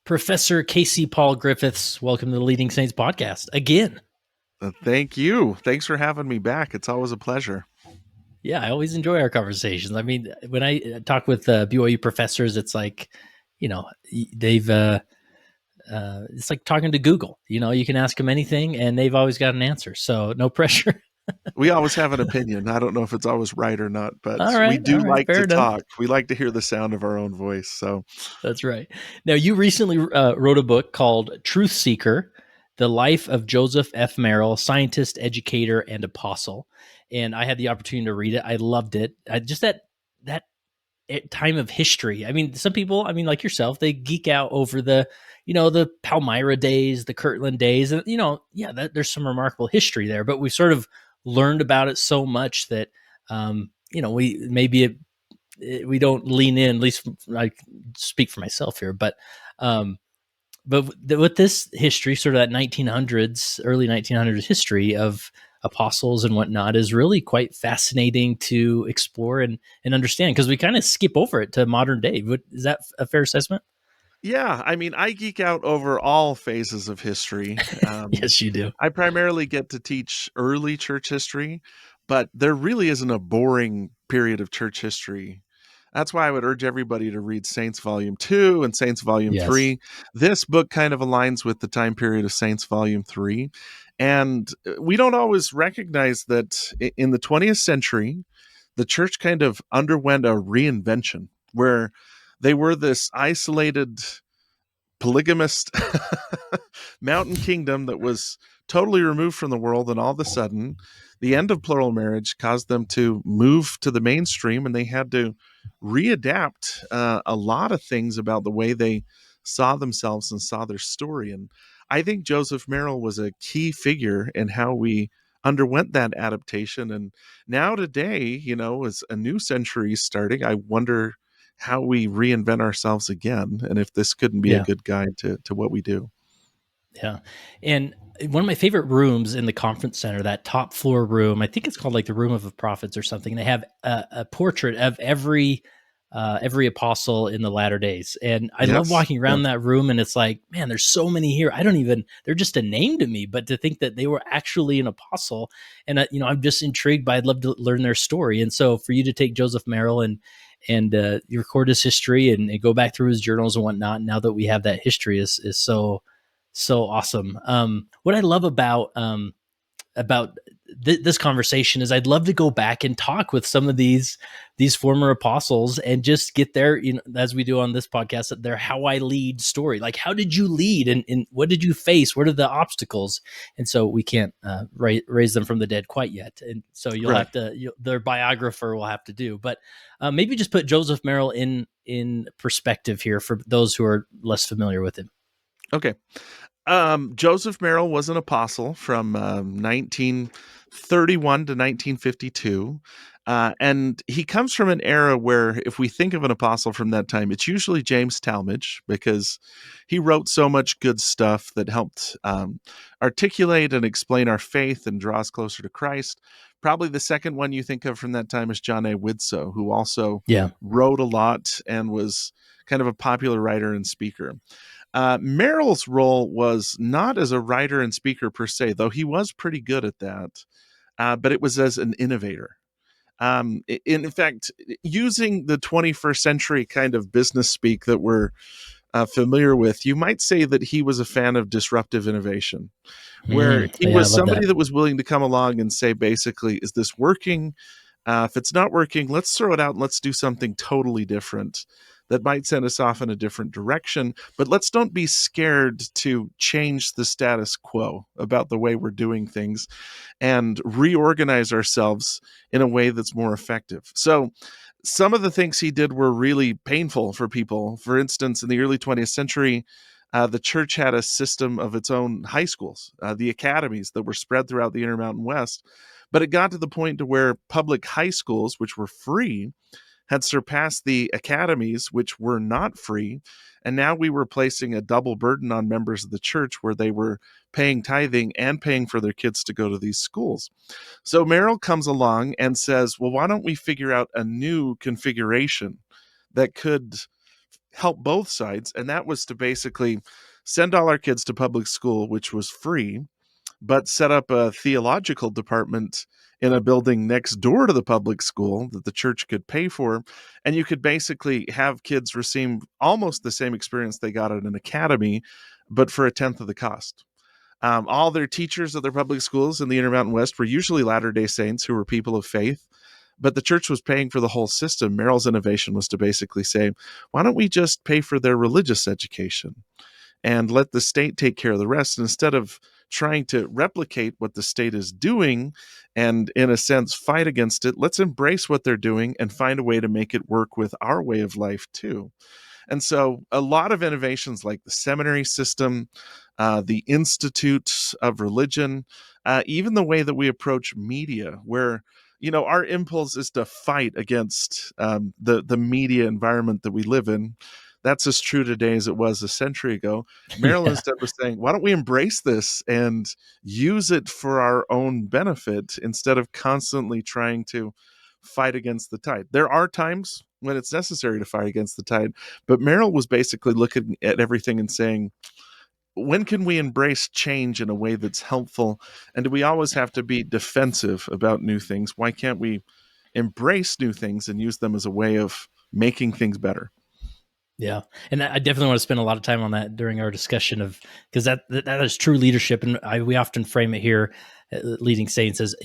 Professor Casey Paul Griffiths, welcome to the Leading Saints podcast again. Thank you. Thanks for having me back. It's always a pleasure. Yeah, I always enjoy our conversations. I mean, when I talk with BYU professors, it's like, they've it's like talking to Google. You can ask them anything, and they've always got an answer. So no pressure. We always have an opinion. I don't know if it's always right or not, but All we right, do like fair to enough. talk. We like to hear the sound of our own voice. So That's right. Now, you recently wrote a book called Truth Seeker: The Life of Joseph F. Merrill, Scientist, Educator, and Apostle. And I had the opportunity to read it. I loved it. Just that time of history. I mean, some people, like yourself, they geek out over the Palmyra days, the Kirtland days, and there's some remarkable history there. But we've sort of learned about it so much that we don't lean in. At least I speak for myself here, but with this history, sort of that 1900s, early 1900s history of apostles and whatnot, is really quite fascinating to explore and understand, because we kind of skip over it to modern day. Is that a fair assessment? yeah, I geek out over all phases of history. Yes, you do. I primarily get to teach early church history, but there really isn't a boring period of church history. That's why I would urge everybody to read Saints Volume 2 and Saints Volume Yes. 3. This book kind of aligns with the time period of Saints Volume 3. And we don't always recognize that in the 20th century, the church kind of underwent a reinvention where they were this isolated, polygamist mountain kingdom that was totally removed from the world, and all of a sudden the end of plural marriage caused them to move to the mainstream, and they had to readapt a lot of things about the way they saw themselves and saw their story. And I think Joseph Merrill was a key figure in how we underwent that adaptation. And now today, as a new century is starting, I wonder how we reinvent ourselves again, and if this couldn't be a Yeah. good guide to what we do. Yeah. And one of my favorite rooms in the conference center, that top floor room, I think it's called like the Room of the Prophets or something. They have a portrait of every apostle in the latter days. And I love Yes. walking around that room, and it's like, man, there's so many here. They're just a name to me, but to think that they were actually an apostle. And, I'm just intrigued by, I'd love to learn their story. And so for you to take Joseph Merrill and you record his history and go back through his journals and whatnot, now that we have that history, is so awesome. What I love about this conversation is I'd love to go back and talk with some of these former apostles and just get their, as we do on this podcast, their how I lead story. Like, how did you lead, and what did you face? What are the obstacles? And so we can't raise them from the dead quite yet. And so you'll Right. have to, their biographer will have to do, but maybe just put Joseph Merrill in perspective here for those who are less familiar with him. Okay. Joseph Merrill was an apostle from 1931 to 1952. And he comes from an era where, if we think of an apostle from that time, it's usually James Talmage, because he wrote so much good stuff that helped articulate and explain our faith and draw us closer to Christ. Probably the second one you think of from that time is John A. Widtsoe, who also wrote a lot and was kind of a popular writer and speaker. Merrill's role was not as a writer and speaker per se, though he was pretty good at that, but it was as an innovator. In fact, using the 21st century kind of business speak that we're familiar with, you might say that he was a fan of disruptive innovation, where he was somebody that was willing to come along and say, basically, is this working? If it's not working, let's throw it out and let's do something totally different that might send us off in a different direction. But let's don't be scared to change the status quo about the way we're doing things and reorganize ourselves in a way that's more effective. So some of the things he did were really painful for people. For instance, in the early 20th century, the church had a system of its own high schools, the academies that were spread throughout the Intermountain West. But it got to the point to where public high schools, which were free, had surpassed the academies, which were not free. And now we were placing a double burden on members of the church, where they were paying tithing and paying for their kids to go to these schools. So Merrill comes along and says, well, why don't we figure out a new configuration that could help both sides, and that was to basically send all our kids to public school, which was free, but set up a theological department in a building next door to the public school that the church could pay for. And you could basically have kids receive almost the same experience they got at an academy, but for a tenth of the cost. All their teachers of their public schools in the Intermountain West were usually Latter-day Saints who were people of faith, but the church was paying for the whole system. Merrill's innovation was to basically say, why don't we just pay for their religious education and let the state take care of the rest, instead of trying to replicate what the state is doing and, in a sense, fight against it. Let's embrace what they're doing and find a way to make it work with our way of life too. And so a lot of innovations like the seminary system, the Institute of Religion, even the way that we approach media, where our impulse is to fight against the media environment that we live in. That's as true today as it was a century ago. Merrill Yeah. instead was saying, why don't we embrace this and use it for our own benefit instead of constantly trying to fight against the tide. There are times when it's necessary to fight against the tide, but Merrill was basically looking at everything and saying, when can we embrace change in a way that's helpful? And do we always have to be defensive about new things? Why can't we embrace new things and use them as a way of making things better? Yeah, and I definitely want to spend a lot of time on that during our discussion of, because that is true leadership, and we often frame it here, leading saints as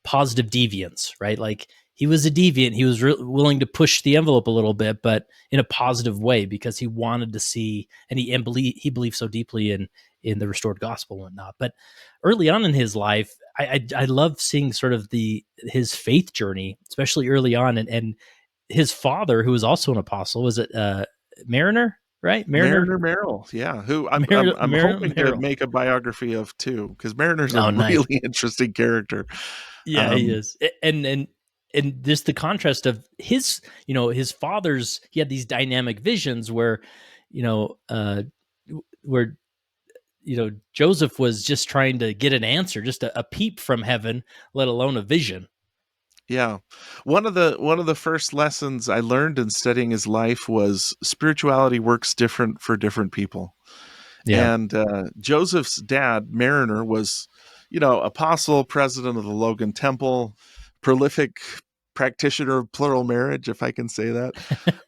positive deviance, right? Like he was a deviant, he was willing to push the envelope a little bit, but in a positive way, because he wanted to see, and he believed so deeply in the restored gospel and whatnot. But early on in his life, I love seeing sort of his faith journey, especially early on, and his father, who was also an apostle, was it Mariner, right? Mariner Merrill, yeah, who I'm hoping to Merrill. make a biography of too, because Mariner's a Oh, nice. really interesting character. Yeah, he is. And just the contrast of his father's, he had these dynamic visions where, you know, uh, where Joseph was just trying to get an answer, just a peep from heaven, let alone a vision. Yeah. One of the first lessons I learned in studying his life was spirituality works different for different people. Yeah. And Joseph's dad, Mariner, was, apostle, president of the Logan Temple, prolific practitioner of plural marriage, if I can say that.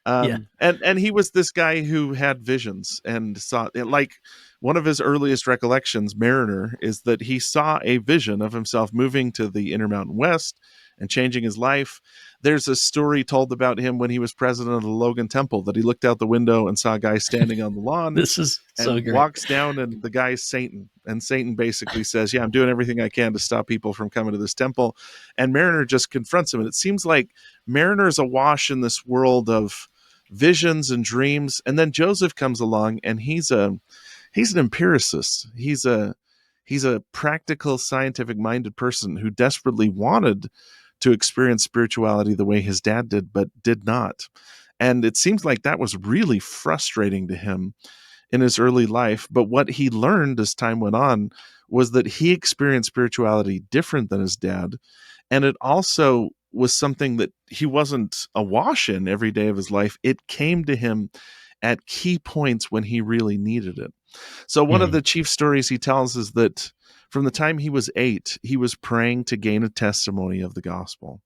Yeah. And he was this guy who had visions and saw, like, one of his earliest recollections, Mariner, is that he saw a vision of himself moving to the Intermountain West and changing his life. There's a story told about him when he was president of the Logan Temple, that he looked out the window and saw a guy standing on the lawn This is so and great. walks down, and the guy's Satan. And Satan basically says, yeah, I'm doing everything I can to stop people from coming to this temple. And Mariner just confronts him. And it seems like Mariner's awash in this world of visions and dreams. And then Joseph comes along, and he's an empiricist. He's a practical, scientific minded person who desperately wanted to experience spirituality the way his dad did, but did not. And it seems like that was really frustrating to him in his early life. But what he learned as time went on was that he experienced spirituality different than his dad. And it also was something that he wasn't awash in every day of his life. It came to him at key points when he really needed it. So one of Hmm. the chief stories he tells is that from the time he was 8, he was praying to gain a testimony of the gospel.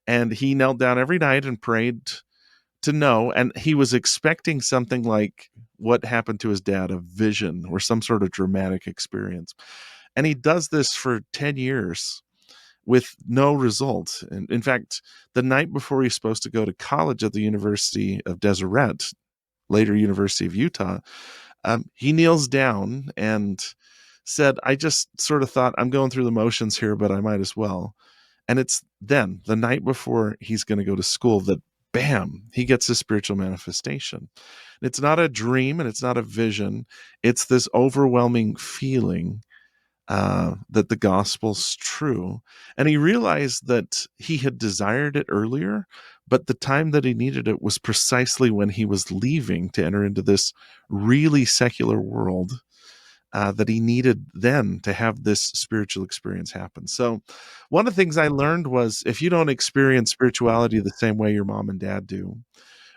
And he knelt down every night and prayed to know, and he was expecting something like what happened to his dad, a vision or some sort of dramatic experience. And he does this for 10 years with no result. And in fact, the night before he's supposed to go to college at the University of Deseret, later University of Utah, he kneels down and said, I just sort of thought, I'm going through the motions here, but I might as well. And it's then, the night before he's going to go to school, that bam, he gets a spiritual manifestation. It's not a dream and it's not a vision. It's this overwhelming feeling that the gospel's true. And he realized that he had desired it earlier, but the time that he needed it was precisely when he was leaving to enter into this really secular world, that he needed then to have this spiritual experience happen. So one of the things I learned was, if you don't experience spirituality the same way your mom and dad do,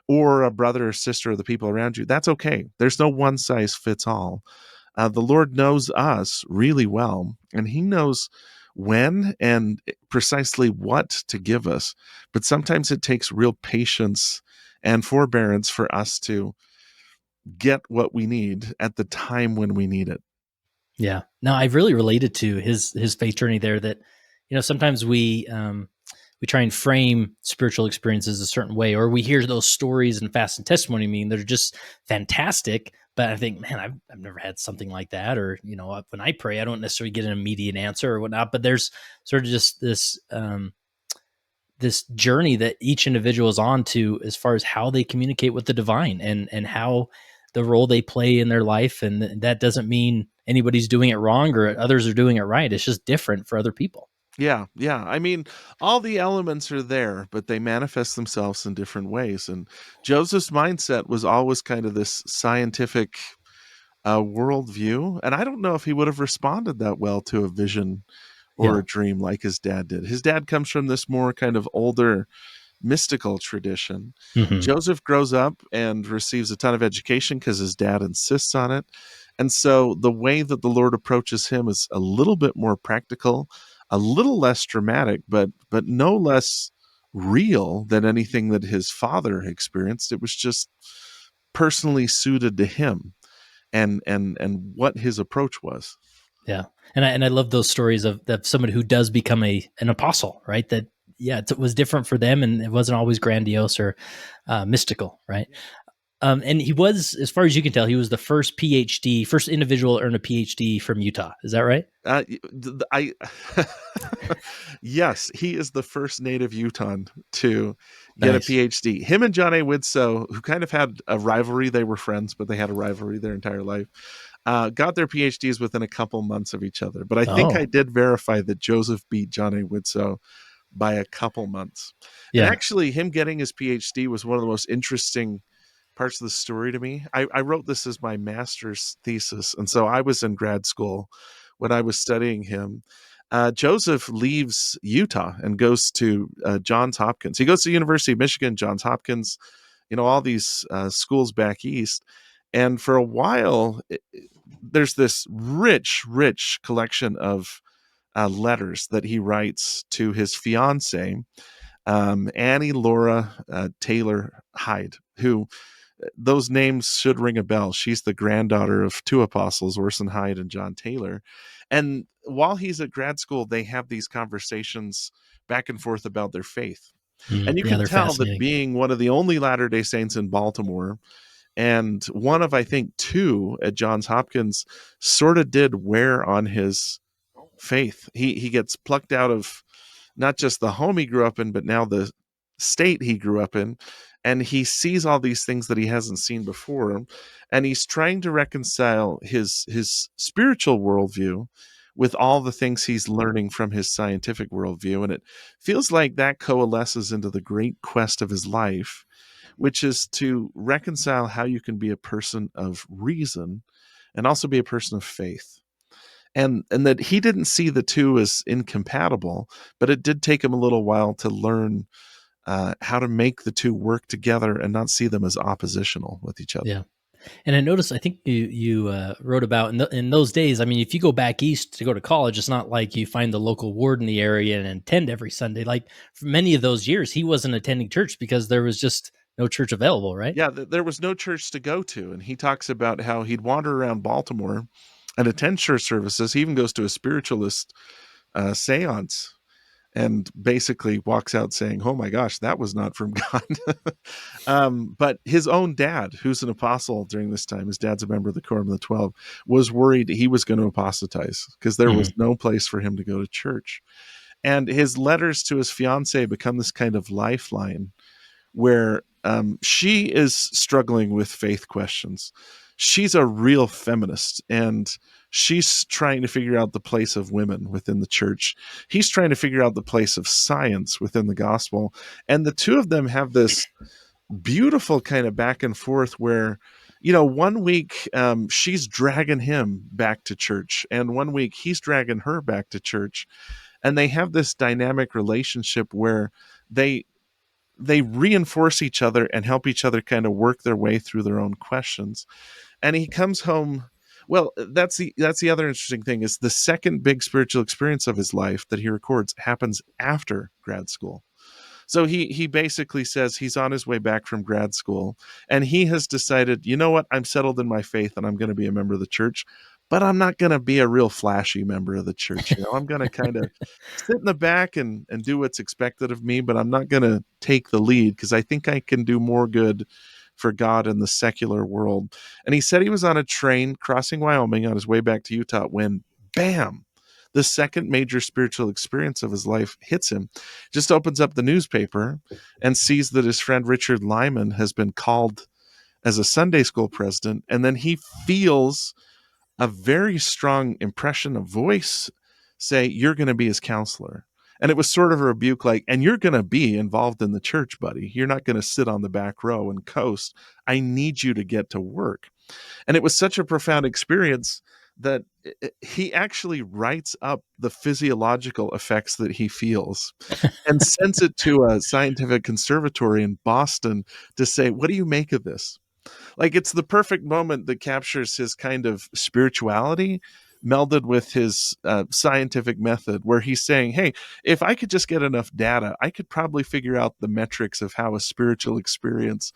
or a brother or sister of the people around you, that's okay. There's no one size fits all. The Lord knows us really well, and He knows when and precisely what to give us. But sometimes it takes real patience and forbearance for us to get what we need at the time when we need it. Yeah. No, I've really related to his faith journey there. That sometimes we try and frame spiritual experiences a certain way, or we hear those stories and fast and testimony mean they're just fantastic. But I think, man, I've never had something like that, or when I pray, I don't necessarily get an immediate answer or whatnot. But there's sort of just this journey that each individual is on to, as far as how they communicate with the divine, and how the role they play in their life. And that doesn't mean anybody's doing it wrong or others are doing it right. It's just different for other people. Yeah, yeah. I mean, all the elements are there, but they manifest themselves in different ways. And Joseph's mindset was always kind of this scientific worldview. And I don't know if he would have responded that well to a vision or Yeah. a dream like his dad did. His dad comes from this more kind of older mystical tradition. Hmm. Joseph grows up and receives a ton of education because his dad insists on it. And so the way that the Lord approaches him is a little bit more practical, a little less dramatic, but no less real than anything that his father experienced. It was just personally suited to him and what his approach was. Yeah. And I love those stories of somebody who does become an apostle, right? That, yeah, it was different for them, and it wasn't always grandiose or mystical, right? And he was, as far as you can tell, he was the first first individual to earn a PhD from Utah. Is that right? I Yes, he is the first native Utahn to get a Nice. PhD. Him and John A. Widtsoe, who kind of had a rivalry, they were friends, but they had a rivalry their entire life, got their PhDs within a couple months of each other. But I think I Oh, did verify that Joseph beat John A. Widtsoe by a couple months. And yeah. actually, him getting his PhD was one of the most interesting parts of the story to me. I wrote this as my master's thesis, and so I was in grad school when I was studying him. Joseph leaves Utah and goes to Johns Hopkins. He goes to University of Michigan, Johns Hopkins, all these schools back east. And for a while, there's this rich collection of letters that he writes to his fiancee, Annie Laura Taylor Hyde, who those names should ring a bell. She's the granddaughter of two apostles, Orson Hyde and John Taylor. And while he's at grad school, they have these conversations back and forth about their faith. And you Yeah, can they're tell that fascinating. being one of the only Latter-day Saints in Baltimore and one of, I think, two at Johns Hopkins sort of did wear on his faith. He gets plucked out of not just the home he grew up in, but now the state he grew up in. And he sees all these things that he hasn't seen before. And he's trying to reconcile his spiritual worldview with all the things he's learning from his scientific worldview. And it feels like that coalesces into the great quest of his life, which is to reconcile how you can be a person of reason and also be a person of faith. And that he didn't see the two as incompatible, but it did take him a little while to learn how to make the two work together and not see them as oppositional with each other. Yeah. And I noticed, I think you wrote about in those days. I mean, if you go back east to go to college, it's not like you find the local ward in the area and attend every Sunday. Like, for many of those years, he wasn't attending church because there was just no church available, right? Yeah, there was no church to go to. And he talks about how he'd wander around Baltimore and attend church services. He even goes to a spiritualist seance and basically walks out saying, "Oh my gosh, that was not from God." But his own dad, who's an apostle during this time, his dad's a member of the Quorum of the 12, was worried he was going to apostatize because there was Hmm. no place for him to go to church. And his letters to his fiancee become this kind of lifeline where she is struggling with faith questions. She's a real feminist, and she's trying to figure out the place of women within the church. He's trying to figure out the place of science within the gospel. And the two of them have this beautiful kind of back and forth where, one week she's dragging him back to church, and one week he's dragging her back to church. And they have this dynamic relationship where they they reinforce each other and help each other kind of work their way through their own questions. And he comes home. Well, that's the other interesting thing is the second big spiritual experience of his life that he records happens after grad school. So he basically says he's on his way back from grad school and he has decided, you know what, I'm settled in my faith and I'm going to be a member of the church, but I'm not going to be a real flashy member of the church. I'm going to kind of sit in the back and do what's expected of me, but I'm not going to take the lead because I think I can do more good for God in the secular world. And he said he was on a train crossing Wyoming on his way back to Utah when, bam, the second major spiritual experience of his life hits him. Just opens up the newspaper and sees that his friend Richard Lyman has been called as a Sunday school president. And then he feels a very strong impression of voice say, you're going to be his counselor. And it was sort of a rebuke like, and you're going to be involved in the church, buddy. You're not going to sit on the back row and coast. I need you to get to work. And it was such a profound experience that he actually writes up the physiological effects that he feels and sends it to a scientific conservatory in Boston to say, what do you make of this? Like, it's the perfect moment that captures his kind of spirituality melded with his scientific method, where he's saying, hey, if I could just get enough data, I could probably figure out the metrics of how a spiritual experience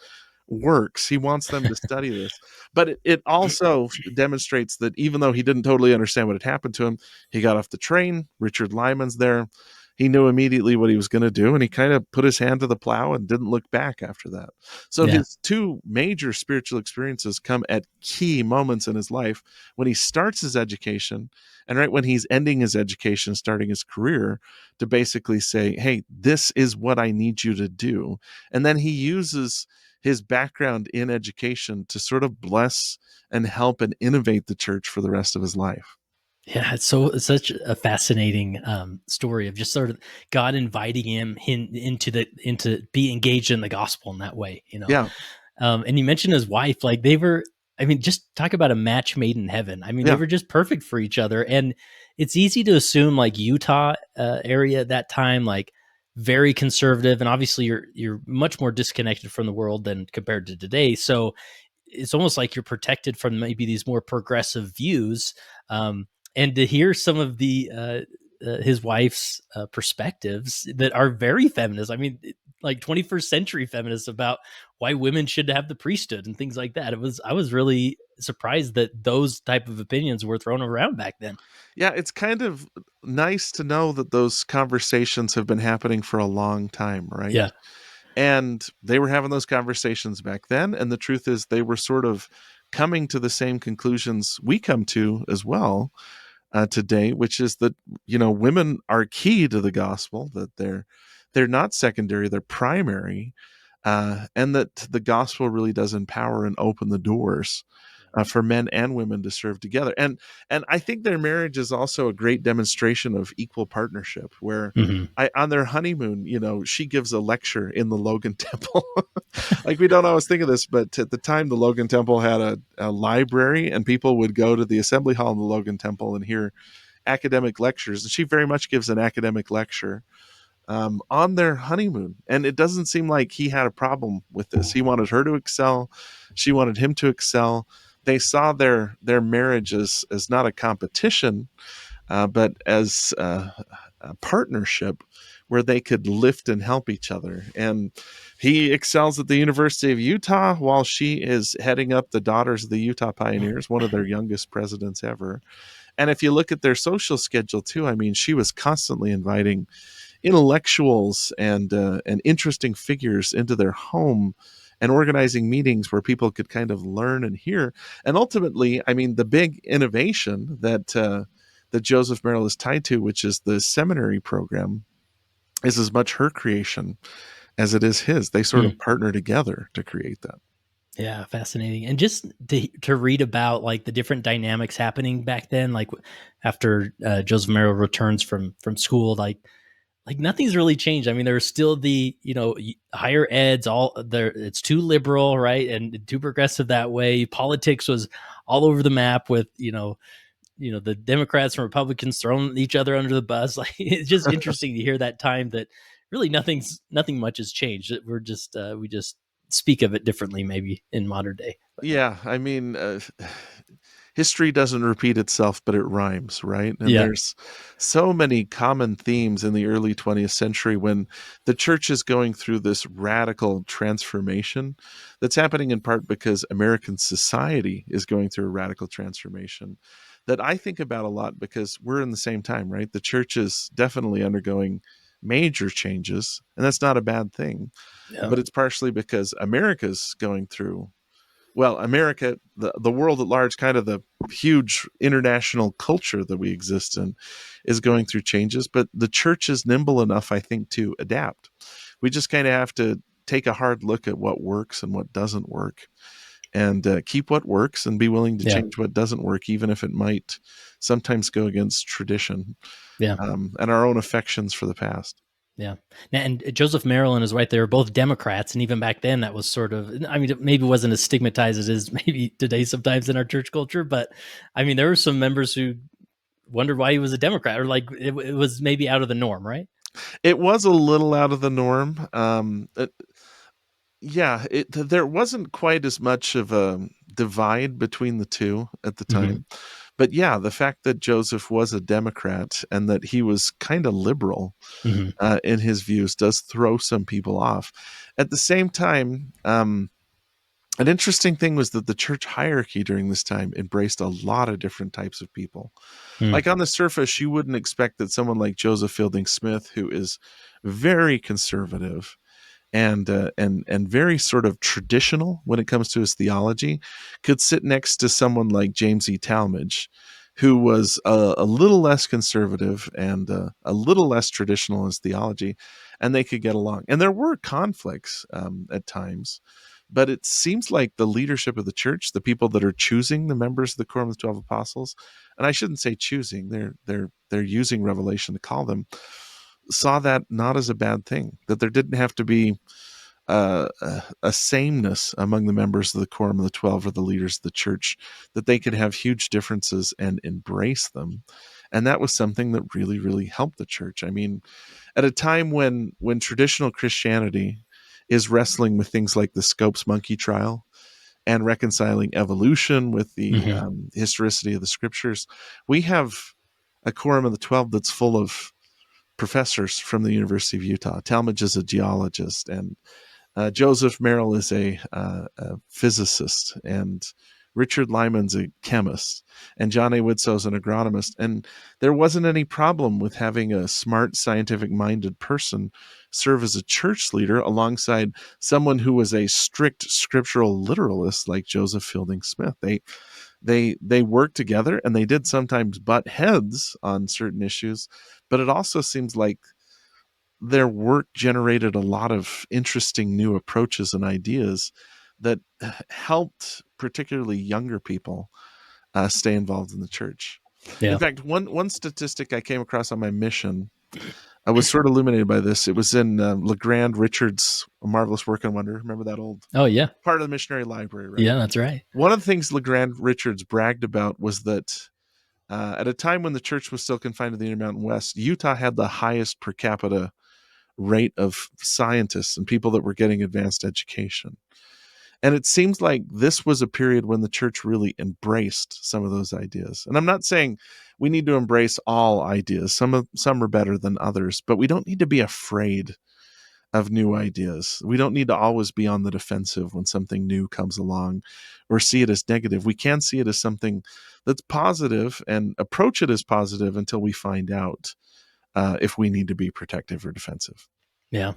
works. He wants them to study this. But it also demonstrates that even though he didn't totally understand what had happened to him, he got off the train. Richard Lyman's there. He knew immediately what he was going to do, and he kind of put his hand to the plow and didn't look back after that. So Yeah. his two major spiritual experiences come at key moments in his life: when he starts his education and right when he's ending his education, starting his career, to basically say, hey, this is what I need you to do. And then he uses his background in education to sort of bless and help and innovate the church for the rest of his life. Yeah, it's such a fascinating story of just sort of God inviting him into be engaged in the gospel in that way, Yeah. And you mentioned his wife, like they were. I mean, just talk about a match made in heaven. I mean, they Yeah. were just perfect for each other, and it's easy to assume like Utah area at that time, like very conservative, and obviously you're much more disconnected from the world than compared to today. So it's almost like you're protected from maybe these more progressive views. And to hear some of the his wife's perspectives that are very feminist. I mean, like 21st century feminists about why women should have the priesthood and things like that. I was really surprised that those type of opinions were thrown around back then. Yeah, it's kind of nice to know that those conversations have been happening for a long time, right? Yeah. And they were having those conversations back then. And the truth is, they were sort of coming to the same conclusions we come to as well today, which is that, women are key to the gospel, that they're not secondary, they're primary, and that the gospel really does empower and open the doors for men and women to serve together. And I think their marriage is also a great demonstration of equal partnership, where Mm-hmm. on their honeymoon, she gives a lecture in the Logan Temple. Like, we don't always think of this, but at the time, the Logan Temple had a library, and people would go to the assembly hall in the Logan Temple and hear academic lectures. And she very much gives an academic lecture on their honeymoon. And it doesn't seem like he had a problem with this. He wanted her to excel. She wanted him to excel. They saw their marriage as not a competition, but as a partnership where they could lift and help each other. And he excels at the University of Utah while she is heading up the Daughters of the Utah Pioneers, one of their youngest presidents ever. And if you look at their social schedule too, I mean, she was constantly inviting intellectuals and interesting figures into their home and organizing meetings where people could kind of learn and hear. And ultimately, I mean, the big innovation that Joseph Merrill is tied to, which is the seminary program, is as much her creation as it is his. They sort of partner together to create that. Yeah, fascinating. And just to read about like the different dynamics happening back then, like after Joseph Merrill returns from school, like nothing's really changed. I mean, there's still the, higher eds, all there, it's too liberal, right? And too progressive that way. Politics was all over the map with, the Democrats and Republicans throwing each other under the bus. Like, it's just interesting to hear that time that really nothing much has changed. We're just we just speak of it differently, maybe in modern day. But Yeah, I mean, history doesn't repeat itself, but it rhymes, right? And yeah, there's so many common themes in the early 20th century when the church is going through this radical transformation that's happening in part because American society is going through a radical transformation that I think about a lot because we're in the same time, right? The church is definitely undergoing major changes, and that's not a bad thing, yeah, but it's partially because America's going through, well, America, the world at large, kind of the huge international culture that we exist in, is going through changes. But the church is nimble enough, I think, to adapt. We just kind of have to take a hard look at what works and what doesn't work, and keep what works and be willing to yeah, change what doesn't work, even if it might sometimes go against tradition, yeah. and our own affections for the past. Yeah. And Joseph Merrill and his wife, they were both Democrats. And even back then, that was sort of, I mean, it maybe wasn't as stigmatized as it is maybe today sometimes in our church culture. But I mean, there were some members who wondered why he was a Democrat, or like it was maybe out of the norm, right? It was a little out of the norm. Yeah, there wasn't quite as much of a divide between the two at the Hmm. time. But yeah, the fact that Joseph was a Democrat and that he was kind of liberal Hmm. in his views does throw some people off. At the same time, an interesting thing was that the church hierarchy during this time embraced a lot of different types of people. Mm. Like on the surface, you wouldn't expect that someone like Joseph Fielding Smith, who is very conservative, and very sort of traditional when it comes to his theology, could sit next to someone like James E. Talmage, who was a little less conservative and a little less traditional in his theology, and they could get along. And there were conflicts at times, but it seems like the leadership of the church, the people that are choosing the members of the Quorum of the 12 Apostles, and I shouldn't say choosing, they're using Revelation to call them, saw that not as a bad thing, that there didn't have to be a sameness among the members of the Quorum of the 12 or the leaders of the church, that they could have huge differences and embrace them. And that was something that really, really helped the church. I mean, at a time when traditional Christianity is wrestling with things like the Scopes monkey trial and reconciling evolution with the Hmm. historicity of the scriptures, we have a Quorum of the 12 that's full of professors from the University of Utah. Talmage is a geologist, and Joseph Merrill is a physicist, and Richard Lyman's a chemist, and John A. Widsow's an agronomist. And there wasn't any problem with having a smart, scientific-minded person serve as a church leader alongside someone who was a strict scriptural literalist like Joseph Fielding Smith. They worked together, and they did sometimes butt heads on certain issues, but it also seems like their work generated a lot of interesting new approaches and ideas that helped particularly younger people stay involved in the church. In Yeah. fact, one statistic I came across on my mission, I was sort of illuminated by this. It was in LeGrand Richards' Marvelous Work and Wonder. Remember that old Oh yeah. part of the missionary library, right? Yeah, that's right. One of the things LeGrand Richards bragged about was that at a time when the church was still confined to the Intermountain West, Utah had the highest per capita rate of scientists and people that were getting advanced education. And it seems like this was a period when the church really embraced some of those ideas. And I'm not saying we need to embrace all ideas. Some are better than others, but we don't need to be afraid of new ideas. We don't need to always be on the defensive when something new comes along or see it as negative. We can see it as something that's positive and approach it as positive until we find out if we need to be protective or defensive. Yeah.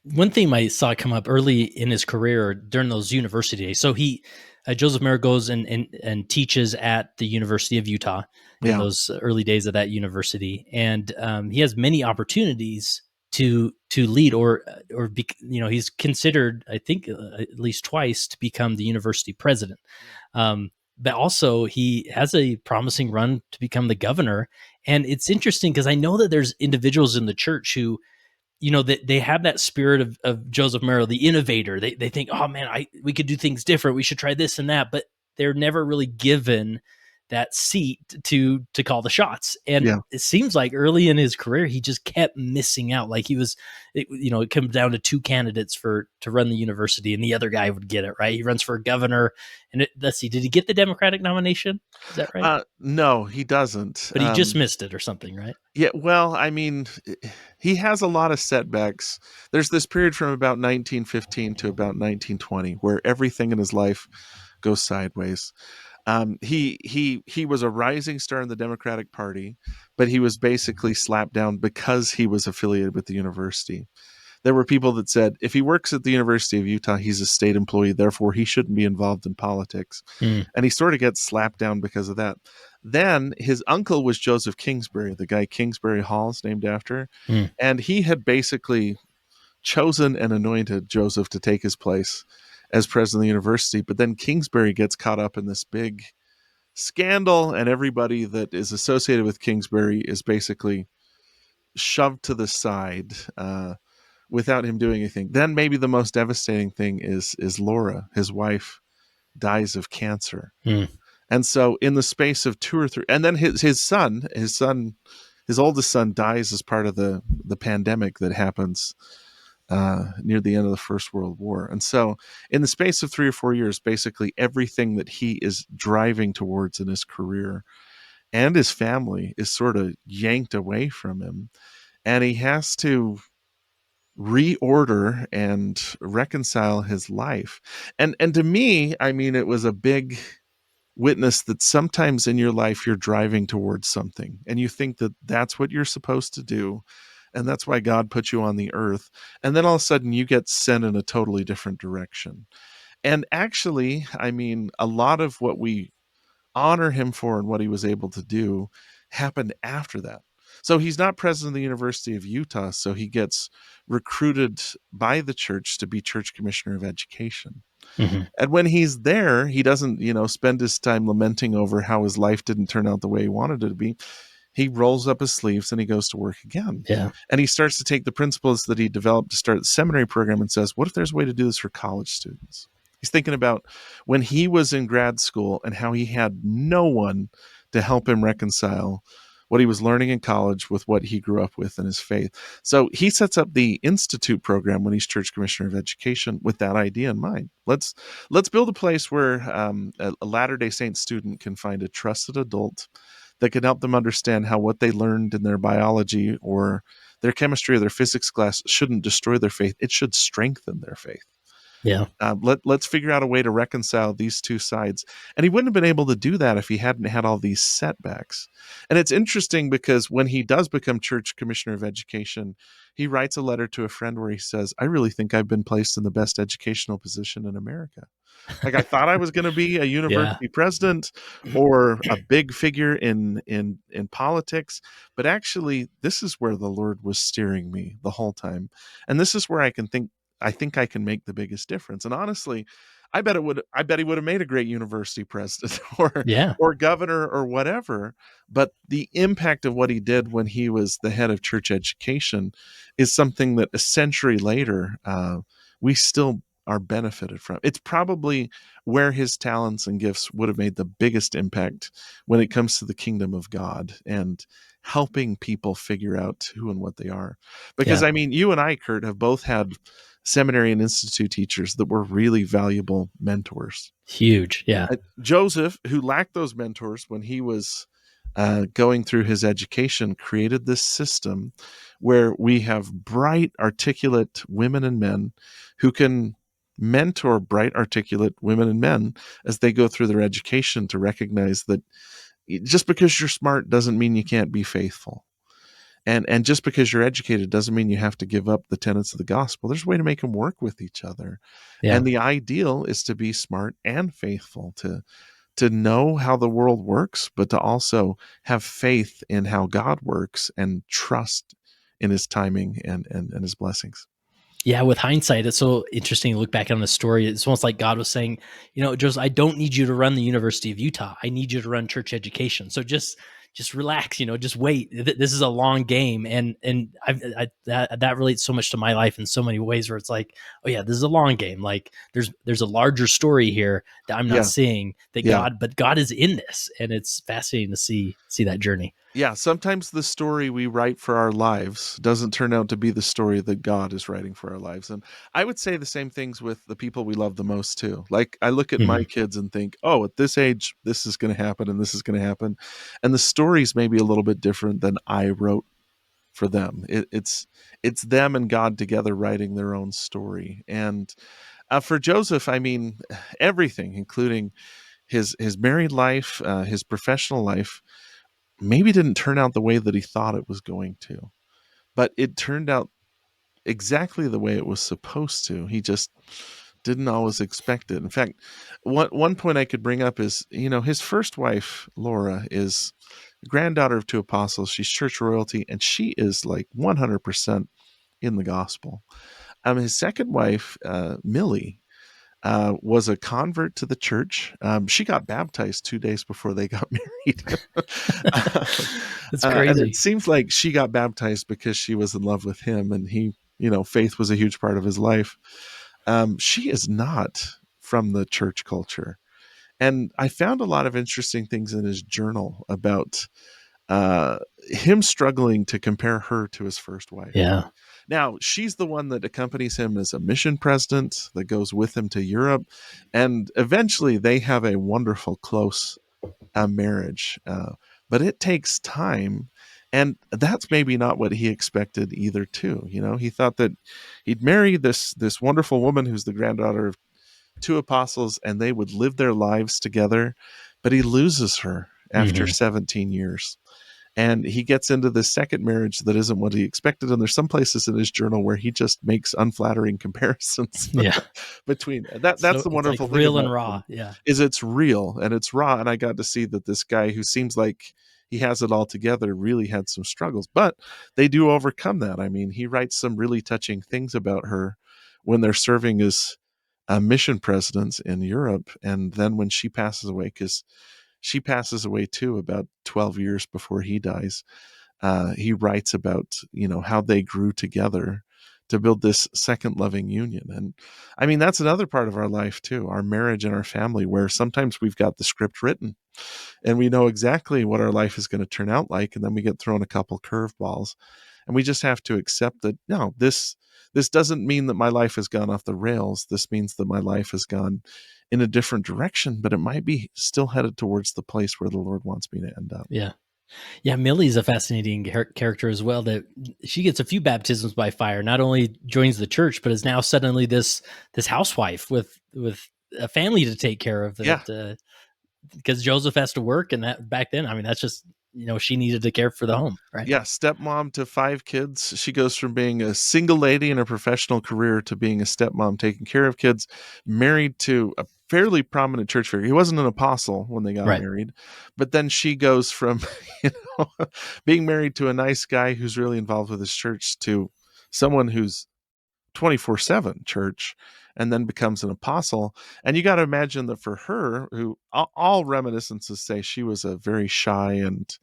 One thing I saw come up early in his career during those university days. So Joseph Merrill goes and teaches at the University of Utah in Yeah. those early days of that university, and he has many opportunities to lead he's considered, I think, at least twice to become the university president. But also he has a promising run to become the governor, and it's interesting because I know that there's individuals in the church who, that they have that spirit of Joseph Merrill, the innovator. They think, oh man, we could do things different. We should try this and that, but they're never really given that seat to call the shots. And Yeah. it seems like early in his career, he just kept missing out. Like it comes down to two candidates to run the university, and the other guy would get it, right? He runs for governor, and let's see, did he get the Democratic nomination? Is that right? No, he doesn't. But he just missed it or something, right? Yeah, well, I mean, he has a lot of setbacks. There's this period from about 1915 to about 1920 where everything in his life goes sideways. He was a rising star in the Democratic Party, but he was basically slapped down because he was affiliated with the university. There were people that said if he works at the University of Utah, he's a state employee, therefore he shouldn't be involved in politics. And he sort of gets slapped down because of that. Then his uncle was Joseph Kingsbury, the guy Kingsbury Hall is named after. And he had basically chosen and anointed Joseph to take his place as president of the university. But then Kingsbury gets caught up in this big scandal, and everybody that is associated with Kingsbury is basically shoved to the side without him doing anything. Then maybe the most devastating thing is Laura, his wife, dies of cancer. And so in the space of 2 or 3, and then his oldest son dies as part of the pandemic that happens near the end of the First World War. And so in the space of 3 or 4 years, basically everything that he is driving towards in his career and his family is sort of yanked away from him. And he has to reorder and reconcile his life. And to me, I mean, it was a big witness that sometimes in your life you're driving towards something and you think that that's what you're supposed to do, and that's why God put you on the earth, and then all of a sudden you get sent in a totally different direction. And actually, I mean, a lot of what we honor him for and what he was able to do happened after that. So he's not president of the University of Utah, so he gets recruited by the church to be church commissioner of education. And when he's there, he doesn't, spend his time lamenting over how his life didn't turn out the way he wanted it to be. He rolls up his sleeves and he goes to work again. Yeah. And he starts to take the principles that he developed to start the seminary program and says, what if there's a way to do this for college students? He's thinking about when he was in grad school and how he had no one to help him reconcile what he was learning in college with what he grew up with in his faith. So he sets up the Institute program when he's church commissioner of education with that idea in mind. Let's build a place where a Latter-day Saint student can find a trusted adult that can help them understand how what they learned in their biology or their chemistry or their physics class shouldn't destroy their faith. It should strengthen their faith. Yeah. Let's figure out a way to reconcile these two sides. And he wouldn't have been able to do that if he hadn't had all these setbacks. And it's interesting because when he does become church commissioner of education, he writes a letter to a friend where he says, I really think I've been placed in the best educational position in America. Like I thought I was going to be a university president or a big figure in politics, but actually this is where the Lord was steering me the whole time. And this is where I think I can make the biggest difference. And honestly, I bet he would have made a great university president or governor or whatever. But the impact of what he did when he was the head of church education is something that a century later, we still are benefited from. It's probably where his talents and gifts would have made the biggest impact when it comes to the kingdom of God and helping people figure out who and what they are. Because I mean, you and I, Kurt, have both had seminary and institute teachers that were really valuable mentors. Huge. Yeah. Joseph, who lacked those mentors when he was going through his education, created this system where we have bright, articulate women and men who can mentor bright, articulate women and men as they go through their education to recognize that just because you're smart doesn't mean you can't be faithful. And just because you're educated doesn't mean you have to give up the tenets of the gospel. There's a way to make them work with each other. Yeah. And the ideal is to be smart and faithful, to know how the world works, but to also have faith in how God works and trust in his timing and his blessings. Yeah, with hindsight, it's so interesting to look back on the story. It's almost like God was saying, Joseph, I don't need you to run the University of Utah. I need you to run church education. So just just relax, just wait. This is a long game. And that relates so much to my life in so many ways, where it's like, oh yeah, this is a long game. Like there's a larger story here that I'm not Yeah. seeing, Yeah. but God is in this. And it's fascinating to see that journey. Yeah, sometimes the story we write for our lives doesn't turn out to be the story that God is writing for our lives. And I would say the same things with the people we love the most too. Like I look at my kids and think, oh, at this age, this is going to happen and this is going to happen. And the stories may be a little bit different than I wrote for them. It's them and God together writing their own story. And for Joseph, I mean, everything, including his married life, his professional life, maybe didn't turn out the way that he thought it was going to, but it turned out exactly the way it was supposed to. He just didn't always expect it. In fact, one point I could bring up is, his first wife, Laura, is granddaughter of two apostles. She's church royalty, and she is like 100% in the gospel. His second wife, Millie, was a convert to the church. She got baptized 2 days before they got married. That's And crazy. it seems like she got baptized because she was in love with him, and he, faith was a huge part of his life. She is not from the church culture. And I found a lot of interesting things in his journal about him struggling to compare her to his first wife. Yeah. Now, she's the one that accompanies him as a mission president, that goes with him to Europe. And eventually they have a wonderful, close marriage. But it takes time. And that's maybe not what he expected either, too. He thought that he'd marry this wonderful woman who's the granddaughter of two apostles, and they would live their lives together. But he loses her after 17 years. And he gets into this second marriage that isn't what he expected. And there's some places in his journal where he just makes unflattering comparisons Yeah. between that. So That's the it's like wonderful thing real and about raw. him, Yeah. is it's real and it's raw. And I got to see that this guy who seems like he has it all together really had some struggles, but they do overcome that. I mean, he writes some really touching things about her when they're serving as mission presidents in Europe. And then when she passes away, because she passes away too about 12 years before he dies. He writes about, how they grew together to build this second loving union. And I mean, that's another part of our life too, our marriage and our family, where sometimes we've got the script written and we know exactly what our life is going to turn out like. And then we get thrown a couple curveballs, and we just have to accept that, no, this doesn't mean that my life has gone off the rails. This means that my life has gone in a different direction, but it might be still headed towards the place where the Lord wants me to end up. Yeah. Yeah. Millie's a fascinating character as well, that she gets a few baptisms by fire, not only joins the church, but is now suddenly this housewife with a family to take care of, Yeah. that, because Joseph has to work, and that back then, I mean, that's just, she needed to care for the home, right? Yeah, stepmom to 5 kids. She goes from being a single lady in a professional career to being a stepmom taking care of kids, married to a fairly prominent church figure. He wasn't an apostle when they got Right. married, but then she goes from, being married to a nice guy who's really involved with his church to someone who's 24/7 church, and then becomes an apostle. And you got to imagine that for her, who all reminiscences say she was a very shy and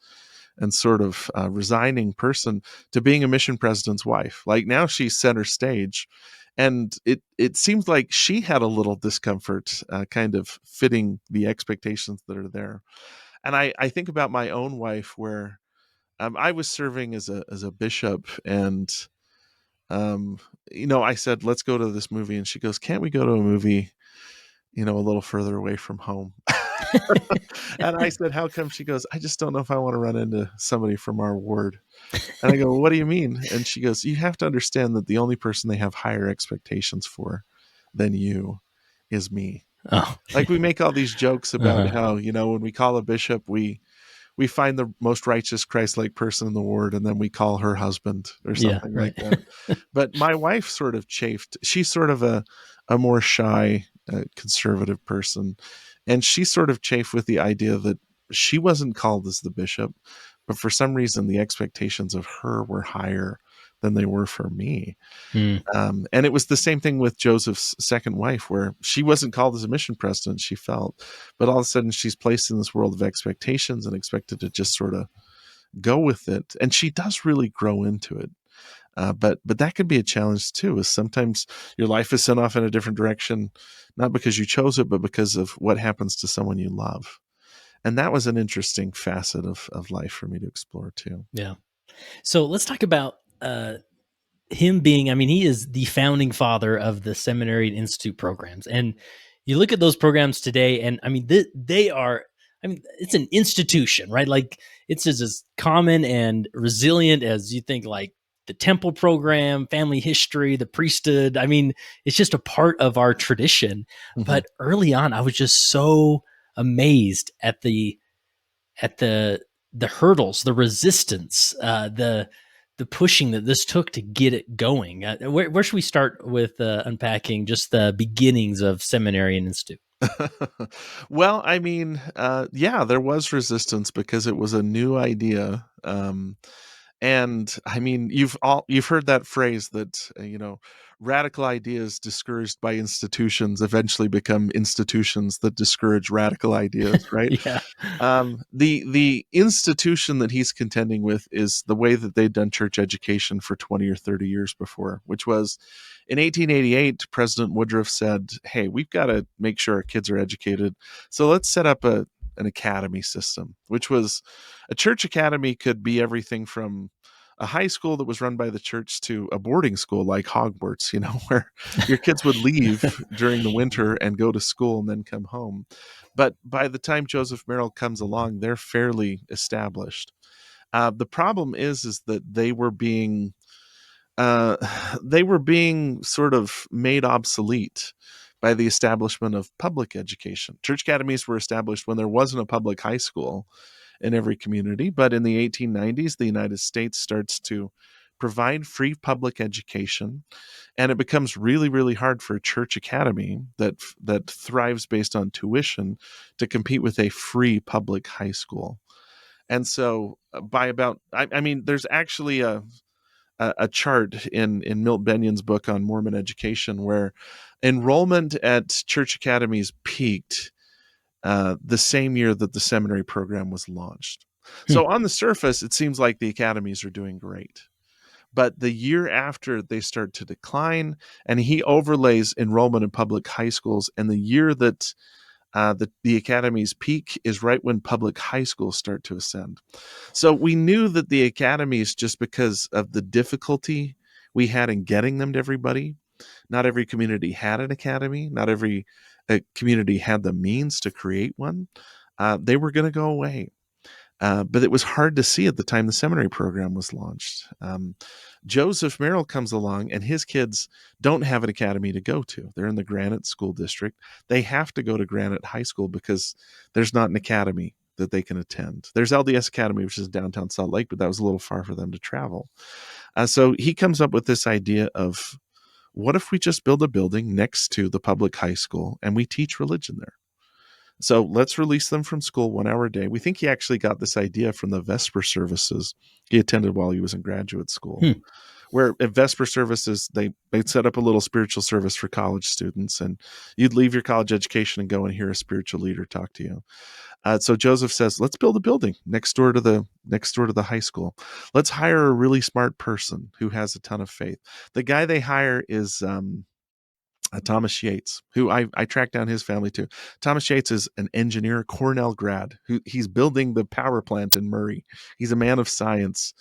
sort of resigning person, to being a mission president's wife. Like now she's center stage. And it seems like she had a little discomfort kind of fitting the expectations that are there. And I think about my own wife, where I was serving as a bishop, and I said, let's go to this movie. And she goes, can't we go to a movie, a little further away from home? And I said, how come? She goes, I just don't know if I want to run into somebody from our ward. And I go, well, what do you mean? And she goes, you have to understand that the only person they have higher expectations for than you is me. Oh. Like we make all these jokes about Uh-huh. how, when we call a bishop, we find the most righteous Christ-like person in the ward, and then we call her husband or Yeah. something Right. like that. But my wife sort of chafed. She's sort of a more shy, conservative person. And she sort of chafed with the idea that she wasn't called as the bishop, but for some reason, the expectations of her were higher than they were for me. Hmm. And it was the same thing with Joseph's second wife, where she wasn't called as a mission president, she felt, but all of a sudden she's placed in this world of expectations and expected to just sort of go with it. And she does really grow into it. But that can be a challenge too, is sometimes your life is sent off in a different direction, not because you chose it, but because of what happens to someone you love. And that was an interesting facet of life for me to explore too. Yeah. So let's talk about him being, I mean, he is the founding father of the Seminary and Institute programs. And you look at those programs today, and I mean, they are, I mean, it's an institution, right? Like it's as common and resilient as you think, like the temple program, family history, the priesthood. I mean, it's just a part of our tradition. Mhm. But early on, I was just so amazed at the hurdles, the resistance, the pushing that this took to get it going. Where should we start with unpacking just the beginnings of Seminary and Institute? Well, I mean, yeah, there was resistance because it was a new idea. And I mean, you've heard that phrase that radical ideas discouraged by institutions eventually become institutions that discourage radical ideas, right? Yeah. The institution that he's contending with is the way that they'd done church education for 20 or 30 years before, which was in 1888, President Woodruff said, "Hey, we've got to make sure our kids are educated. So let's set up an academy system," which was a church academy could be everything from a high school that was run by the church to a boarding school like Hogwarts, where your kids would leave during the winter and go to school and then come home. But by the time Joseph Merrill comes along, they're fairly established. The problem is that uh, they were being sort of made obsolete by the establishment of public education. Church academies were established when there wasn't a public high school in every community, but in the 1890s, the United States starts to provide free public education, and it becomes really, really hard for a church academy that thrives based on tuition to compete with a free public high school. And so, by about, I mean, there's actually a chart in Milt Benyon's book on Mormon education where enrollment at church academies peaked the same year that the seminary program was launched. Hmm. So on the surface, it seems like the academies are doing great. But the year after, they start to decline, and he overlays enrollment in public high schools. And the year that the academies peak is right when public high schools start to ascend. So we knew that the academies, just because of the difficulty we had in getting them to everybody, not every community had an academy, not every community had the means to create one, they were going to go away. But it was hard to see at the time the seminary program was launched. Joseph Merrill comes along, and his kids don't have an academy to go to. They're in the Granite School District. They have to go to Granite High School because there's not an academy that they can attend. There's LDS Academy, which is in downtown Salt Lake, but that was a little far for them to travel. So he comes up with this idea of, what if we just build a building next to the public high school and we teach religion there? So let's release them from school 1 hour a day. We think he actually got this idea from the Vesper services he attended while he was in graduate school, Hmm. where at Vesper services, they'd set up a little spiritual service for college students, and you'd leave your college education and go and hear a spiritual leader talk to you. So Joseph says, let's build a building next door to the high school. Let's hire a really smart person who has a ton of faith. The guy they hire is Thomas Yates, who I tracked down his family too. Thomas Yates is an engineer, Cornell grad, who he's building the power plant in Murray. He's a man of science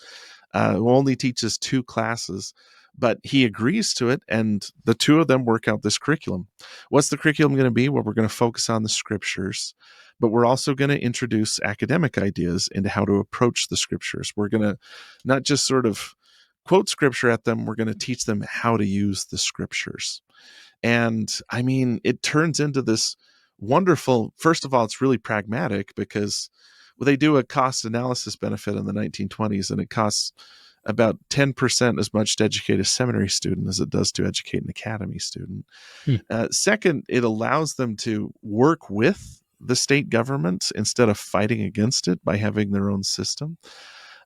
who only teaches 2 classes, but he agrees to it, and the 2 of them work out this curriculum. What's the curriculum going to be? Well, we're going to focus on the scriptures, but we're also going to introduce academic ideas into how to approach the scriptures. We're going to not just sort of quote scripture at them, we're going to teach them how to use the scriptures. And I mean, it turns into this wonderful, first of all, it's really pragmatic because they do a cost analysis benefit in the 1920s, and it costs about 10% as much to educate a seminary student as it does to educate an academy student. Hmm. Second, it allows them to work with the state government instead of fighting against it by having their own system.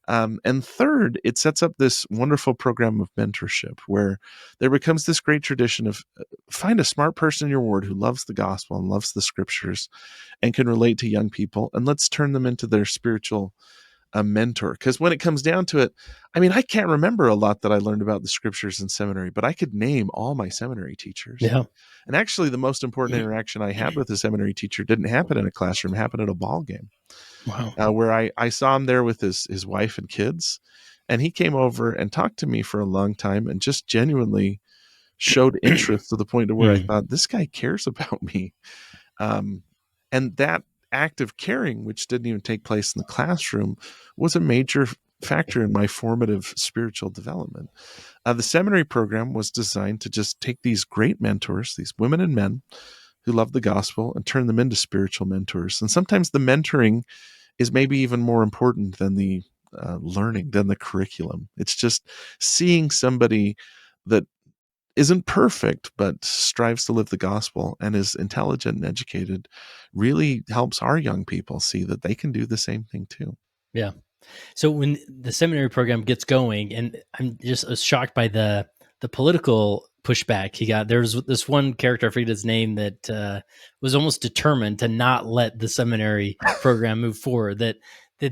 And third, it sets up this wonderful program of mentorship where there becomes this great tradition of find a smart person in your ward who loves the gospel and loves the scriptures and can relate to young people, and let's turn them into their spiritual a mentor. Because when it comes down to it, I mean, I can't remember a lot that I learned about the scriptures in seminary, but I could name all my seminary teachers. Yeah. And actually, the most important interaction I had with a seminary teacher didn't happen in a classroom, it happened at a ball game, Wow. where I saw him there with his wife and kids. And he came over and talked to me for a long time and just genuinely showed interest to the point to where I Mm. thought, this guy cares about me. Um, and that act of caring, which didn't even take place in the classroom, was a major factor in my formative spiritual development. The seminary program was designed to just take these great mentors, these women and men who love the gospel, and turn them into spiritual mentors. And sometimes the mentoring is maybe even more important than the learning, than the curriculum. It's just seeing somebody that isn't perfect, but strives to live the gospel and is intelligent and educated, really helps our young people see that they can do the same thing too. Yeah. So when the seminary program gets going, and I'm just shocked by the political pushback he got. There was this one character, I forget his name, that was almost determined to not let the seminary program move forward. That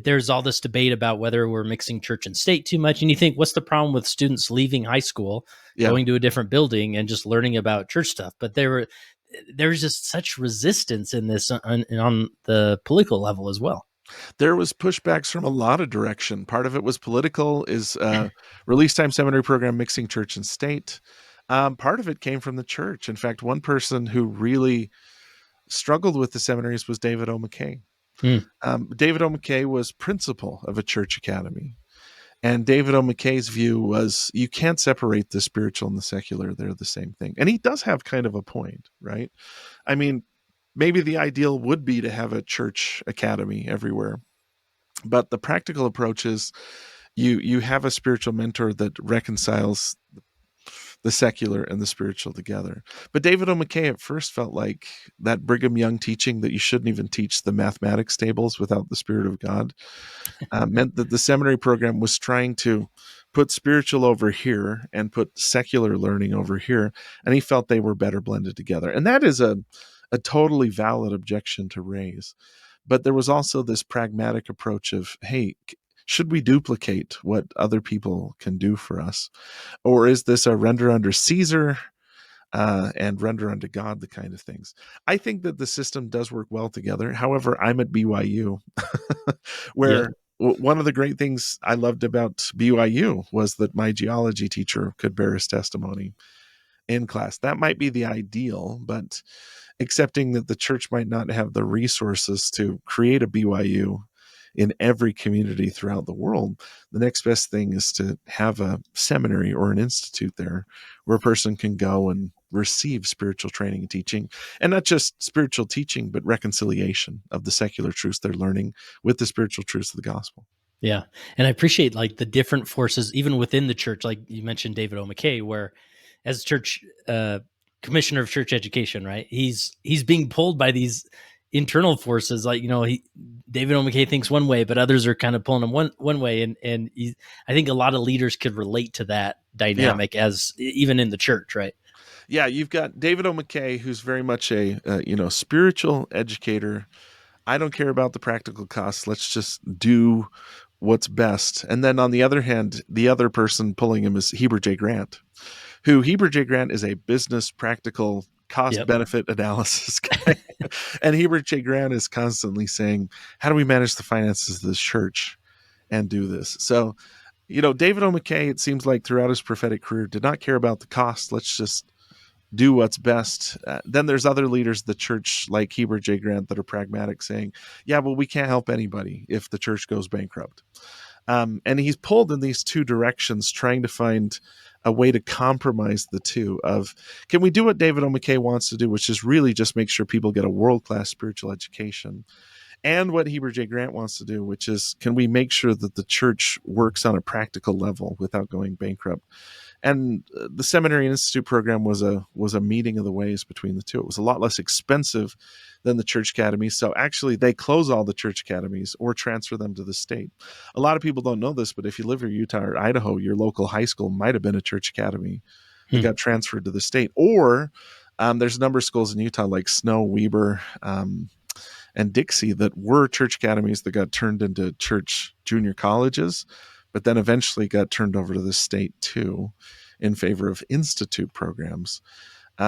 there's all this debate about whether we're mixing church and state too much. And you think, what's the problem with students leaving high school, Yeah. going to a different building, and just learning about church stuff? But there's just such resistance in this on the political level as well. There was pushbacks from a lot of direction. Part of it was political, is release time seminary program mixing church and state. Part of it came from the church. In fact, one person who really struggled with the seminaries was David O. McKay. Mm. David O. McKay was principal of a church academy. And David O. McKay's view was, you can't separate the spiritual and the secular. They're the same thing. And he does have kind of a point, right? I mean, maybe the ideal would be to have a church academy everywhere. But the practical approach is you have a spiritual mentor that reconciles the secular and the spiritual together. But David O. McKay at first felt like that Brigham Young teaching that you shouldn't even teach the mathematics tables without the Spirit of God meant that the seminary program was trying to put spiritual over here and put secular learning over here. And he felt they were better blended together. And that is a totally valid objection to raise. But there was also this pragmatic approach of, hey, should we duplicate what other people can do for us? Or is this a render under Caesar and render unto God, the kind of things? I think that the system does work well together. However, I'm at BYU, where Yeah. one of the great things I loved about BYU was that my geology teacher could bear his testimony in class. That might be the ideal, but accepting that the church might not have the resources to create a BYU in every community throughout the world, the next best thing is to have a seminary or an institute there where a person can go and receive spiritual training and teaching, and not just spiritual teaching, but reconciliation of the secular truths they're learning with the spiritual truths of the gospel. Yeah. And I appreciate like the different forces, even within the church, like you mentioned David O. McKay, where as church commissioner of church education, right? He's being pulled by these internal forces. Like, David O. McKay thinks one way, but others are kind of pulling him one way. And I think a lot of leaders could relate to that dynamic as even in the church, right? Yeah, you've got David O. McKay, who's very much a spiritual educator. I don't care about the practical costs. Let's just do what's best. And then on the other hand, the other person pulling him is Heber J. Grant, who Heber J. Grant is a business practical cost Yep. benefit analysis guy. And Heber J. Grant is constantly saying, how do we manage the finances of this church and do this? So, David O. McKay, it seems like throughout his prophetic career, did not care about the cost. Let's just do what's best. Then there's other leaders of the church like Heber J. Grant that are pragmatic, saying, yeah, well, we can't help anybody if the church goes bankrupt. And he's pulled in these two directions, trying to find a way to compromise the two of, can we do what David O. McKay wants to do, which is really just make sure people get a world-class spiritual education, and what Heber J. Grant wants to do, which is, can we make sure that the church works on a practical level without going bankrupt? And the Seminary and Institute program was a meeting of the ways between the two. It was a lot less expensive than the church academies. So actually, they close all the church academies or transfer them to the state. A lot of people don't know this, but if you live in Utah or Idaho, your local high school might have been a church academy that got transferred to the state. Or there's a number of schools in Utah like Snow, Weber, and Dixie that were church academies that got turned into church junior colleges, but then eventually got turned over to the state too in favor of institute programs.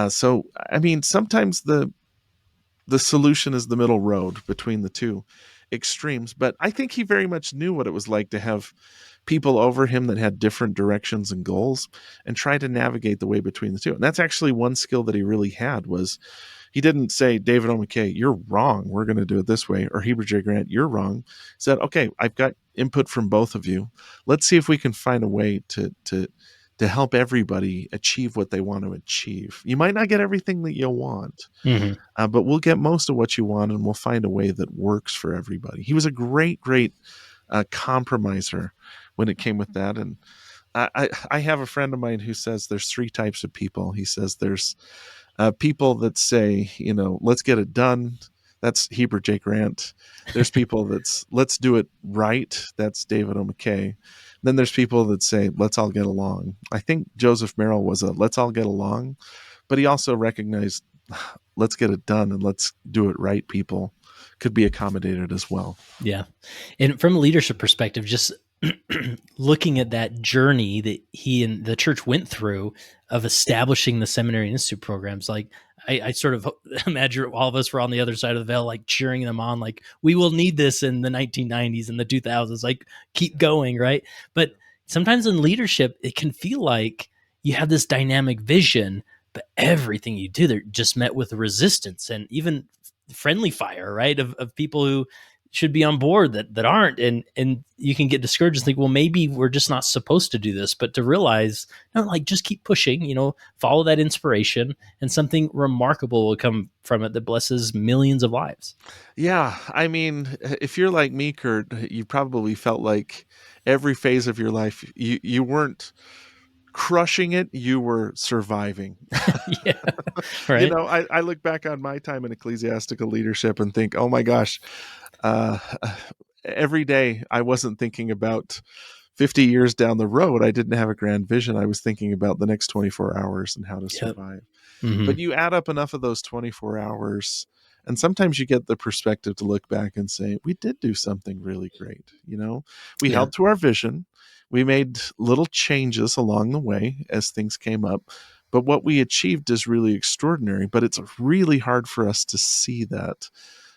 So, I mean, sometimes the solution is the middle road between the two extremes, but I think he very much knew what it was like to have people over him that had different directions and goals and try to navigate the way between the two. And that's actually one skill that he really had. Was he didn't say, David O. McKay, you're wrong, we're going to do it this way, or Heber J. Grant, you're wrong. He said, okay, I've got input from both of you. Let's see if we can find a way to help everybody achieve what they want to achieve. You might not get everything that you want, but we'll get most of what you want, and we'll find a way that works for everybody. He was a great compromiser when it came with that. And I have a friend of mine who says there's three types of people. He says there's people that say, let's get it done. That's Heber J. Grant. There's people that's let's do it right. That's David O. McKay. Then there's people that say, let's all get along. I think Joseph Merrill was a let's all get along, but he also recognized let's get it done and let's do it right. People could be accommodated as well. Yeah. And from a leadership perspective, just looking at that journey that he and the church went through of establishing the Seminary and Institute programs, like I sort of imagine all of us were on the other side of the veil, like cheering them on, like we will need this in the 1990s and the 2000s, like keep going, right? But sometimes in leadership, it can feel like you have this dynamic vision, but everything you do, they're just met with resistance and even friendly fire, right? Of people who should be on board that aren't, and you can get discouraged and think, well, maybe we're just not supposed to do this. But to realize, no, like just keep pushing, follow that inspiration, and something remarkable will come from it that blesses millions of lives. Yeah, I mean, if you're like me, Kurt, you probably felt like every phase of your life you weren't crushing it, you were surviving. Yeah, right. I look back on my time in ecclesiastical leadership and think, oh my gosh, uh, every day I wasn't thinking about 50 years down the road. I didn't have a grand vision. I was thinking about the next 24 hours and how to survive. But you add up enough of those 24 hours, and sometimes you get the perspective to look back and say, we did do something really great. We held to our vision. We made little changes along the way as things came up, but what we achieved is really extraordinary. But it's really hard for us to see that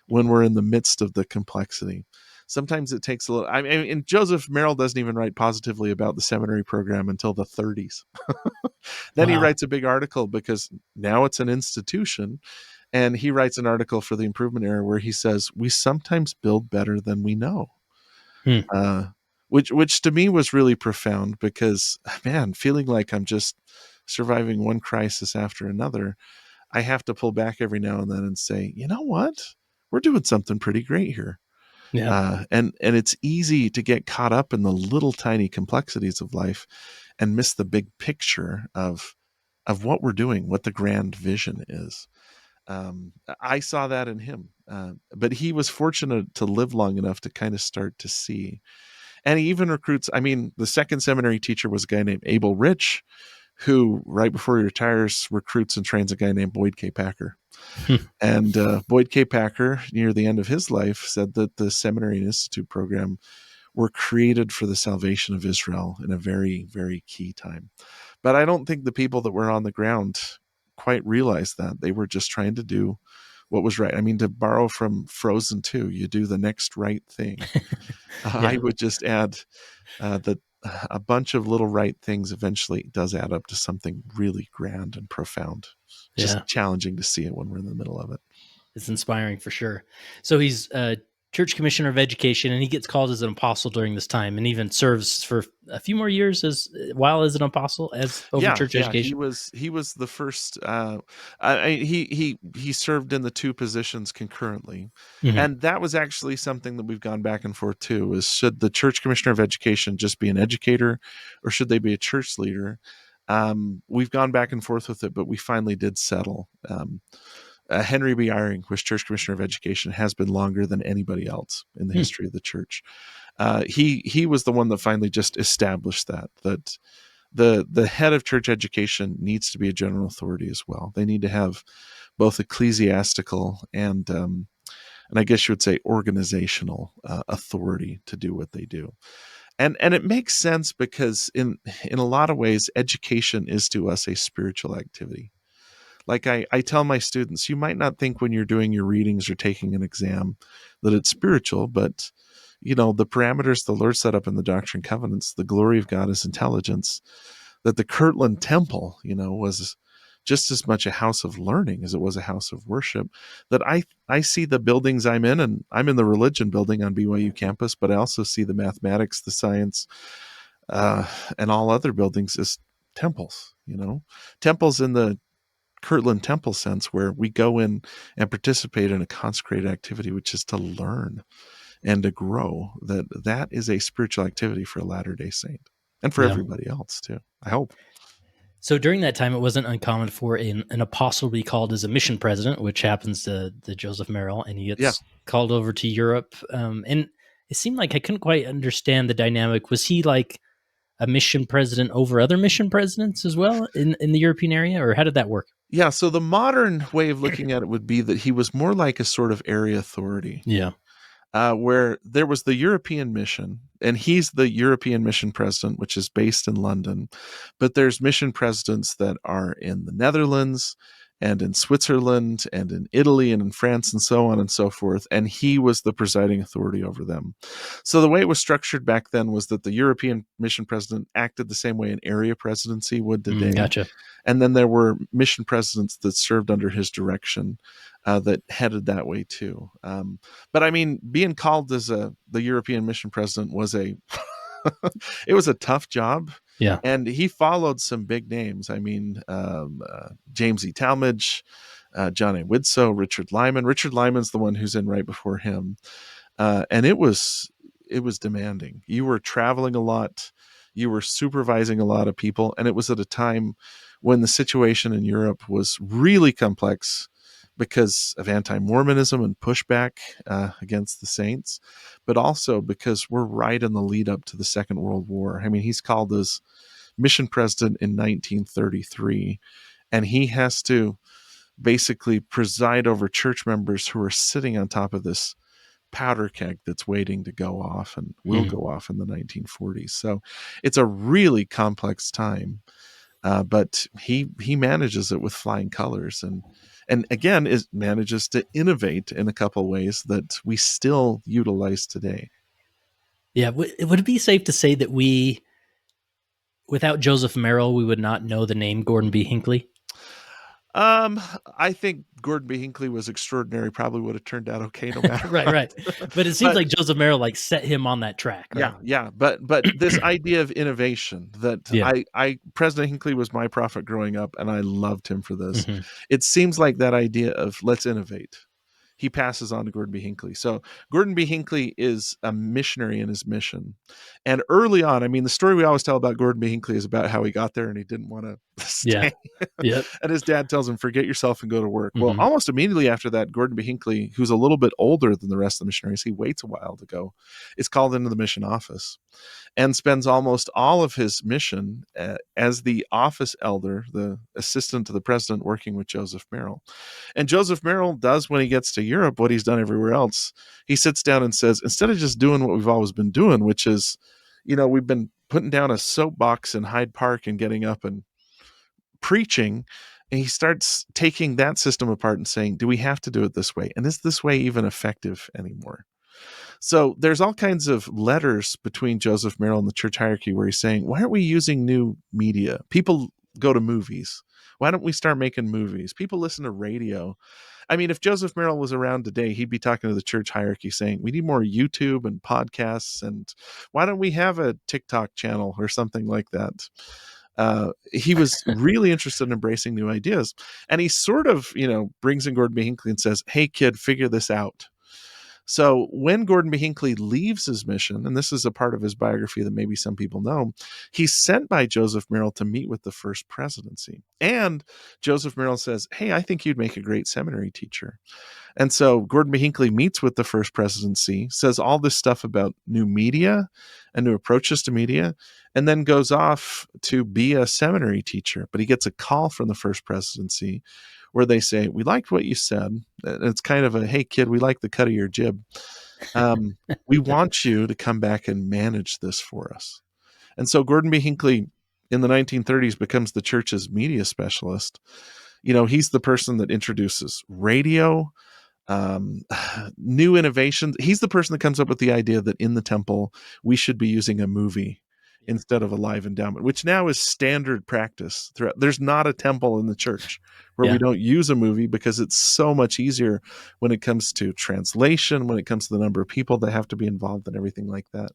when we're in the midst of the complexity. Sometimes it takes a little. I mean, and Joseph Merrill doesn't even write positively about the seminary program until the 30s. Then he writes a big article because now it's an institution. And he writes an article for the Improvement Era where he says, we sometimes build better than we know. Which to me was really profound because, man, feeling like I'm just surviving one crisis after another, I have to pull back every now and then and say, you know what? We're doing something pretty great here. Yeah. And it's easy to get caught up in the little tiny complexities of life and miss the big picture of what we're doing, what the grand vision is. I saw that in him, but he was fortunate to live long enough to kind of start to see. And he even recruits, the second seminary teacher was a guy named Abel Rich, who right before he retires recruits and trains a guy named Boyd K. Packer. And Boyd K. Packer, near the end of his life, said that the Seminary and Institute program were created for the salvation of Israel in a very, very key time. But I don't think the people that were on the ground quite realized that. They were just trying to do what was right. To borrow from Frozen 2, you do the next right thing. I would just add that a bunch of little right things eventually does add up to something really grand and profound. Just challenging to see it when we're in the middle of it. It's inspiring for sure. So he's church commissioner of education, and he gets called as an apostle during this time, and even serves for a few more years as an apostle as over church education. He was the first. He served in the two positions concurrently, and that was actually something that we've gone back and forth too. Is should the church commissioner of education just be an educator, or should they be a church leader? We've gone back and forth with it, but we finally did settle. Henry B. Eyring was church commissioner of education, has been longer than anybody else in the history of the church. He was the one that finally just established that the head of church education needs to be a general authority as well. They need to have both ecclesiastical and and I guess you would say organizational authority to do what they do. And it makes sense because in a lot of ways, education is to us a spiritual activity. Like I tell my students, you might not think when you're doing your readings or taking an exam that it's spiritual, but the parameters the Lord set up in the Doctrine and Covenants, the glory of God is intelligence, that the Kirtland Temple, was just as much a house of learning as it was a house of worship, that I see the buildings I'm in, and I'm in the religion building on BYU campus, but I also see the mathematics, the science, and all other buildings as temples, temples in the Kirtland Temple sense, where we go in and participate in a consecrated activity, which is to learn and to grow. That is a spiritual activity for a Latter-day Saint and for Yeah. everybody else too, I hope. So during that time, it wasn't uncommon for an apostle to be called as a mission president, which happens to Joseph Merrill, and he gets called over to Europe. And it seemed like I couldn't quite understand the dynamic. Was he like a mission president over other mission presidents as well in the European area, or how did that work? Yeah, so the modern way of looking at it would be that he was more like a sort of area authority. Yeah. Where there was the European mission, and he's the European mission president, which is based in London. But there's mission presidents that are in the Netherlands and in Switzerland and in Italy and in France and so on and so forth. And he was the presiding authority over them. So the way it was structured back then was that the European mission president acted the same way an area presidency would today. Gotcha. And then there were mission presidents that served under his direction that headed that way too. But I mean, being called as the European mission president was it was a tough job. Yeah. And he followed some big names. I mean, James E. Talmage, John A. Widsoe, Richard Lyman. Richard Lyman's the one who's in right before him. And it was demanding. You were traveling a lot. You were supervising a lot of people. And it was at a time when the situation in Europe was really complex because of anti-Mormonism and pushback against the saints, but also because we're right in the lead up to the Second World War. I mean, he's called as mission president in 1933, and he has to basically preside over church members who are sitting on top of this powder keg that's waiting to go off and will go off in the 1940s. So it's a really complex time. But he manages it with flying colors, and again manages to innovate in a couple ways that we still utilize today. Yeah, would it be safe to say that without Joseph Merrill, we would not know the name Gordon B. Hinckley? I think Gordon B. Hinckley was extraordinary. Probably would have turned out okay no matter. right. But it seems like Joseph Merrill set him on that track. Right? Yeah. But this idea of innovation that President Hinckley was my prophet growing up, and I loved him for this. Mm-hmm. It seems like that idea of let's innovate. He passes on to Gordon B. Hinckley. So Gordon B. Hinckley is a missionary in his mission. And early on, I mean, the story we always tell about Gordon B. Hinckley is about how he got there and he didn't want to stay. Yeah. And his dad tells him, forget yourself and go to work. Mm-hmm. Well, almost immediately after that, Gordon B. Hinckley, who's a little bit older than the rest of the missionaries, he waits a while to go, is called into the mission office and spends almost all of his mission as the office elder, the assistant to the president, working with Joseph Merrill. And Joseph Merrill does, when he gets to Europe, what he's done everywhere else. He sits down and says, instead of just doing what we've always been doing, which is, we've been putting down a soapbox in Hyde Park and getting up and preaching, and he starts taking that system apart and saying, do we have to do it this way? And is this way even effective anymore? So there's all kinds of letters between Joseph Merrill and the church hierarchy where he's saying, why aren't we using new media? People go to movies. Why don't we start making movies? People listen to radio. I mean, if Joseph Merrill was around today, he'd be talking to the church hierarchy saying, we need more YouTube and podcasts. And why don't we have a TikTok channel or something like that? He was really interested in embracing new ideas. And he sort of, brings in Gordon B. Hinckley and says, hey, kid, figure this out. So when Gordon B. Hinckley leaves his mission, and this is a part of his biography that maybe some people know, he's sent by Joseph Merrill to meet with the first presidency. And Joseph Merrill says, hey, I think you'd make a great seminary teacher. And so Gordon B. Hinckley meets with the first presidency, says all this stuff about new media and new approaches to media, and then goes off to be a seminary teacher. But he gets a call from the first presidency where they say, we liked what you said. And it's kind of a, hey, kid, we like the cut of your jib. We want you to come back and manage this for us. And so Gordon B. Hinckley in the 1930s becomes the church's media specialist. He's the person that introduces radio, um, new innovations. He's the person that comes up with the idea that in the temple, we should be using a movie instead of a live endowment, which now is standard practice throughout. There's not a temple in the church where we Yeah. don't use a movie, because it's so much easier when it comes to translation, when it comes to the number of people that have to be involved and everything like that.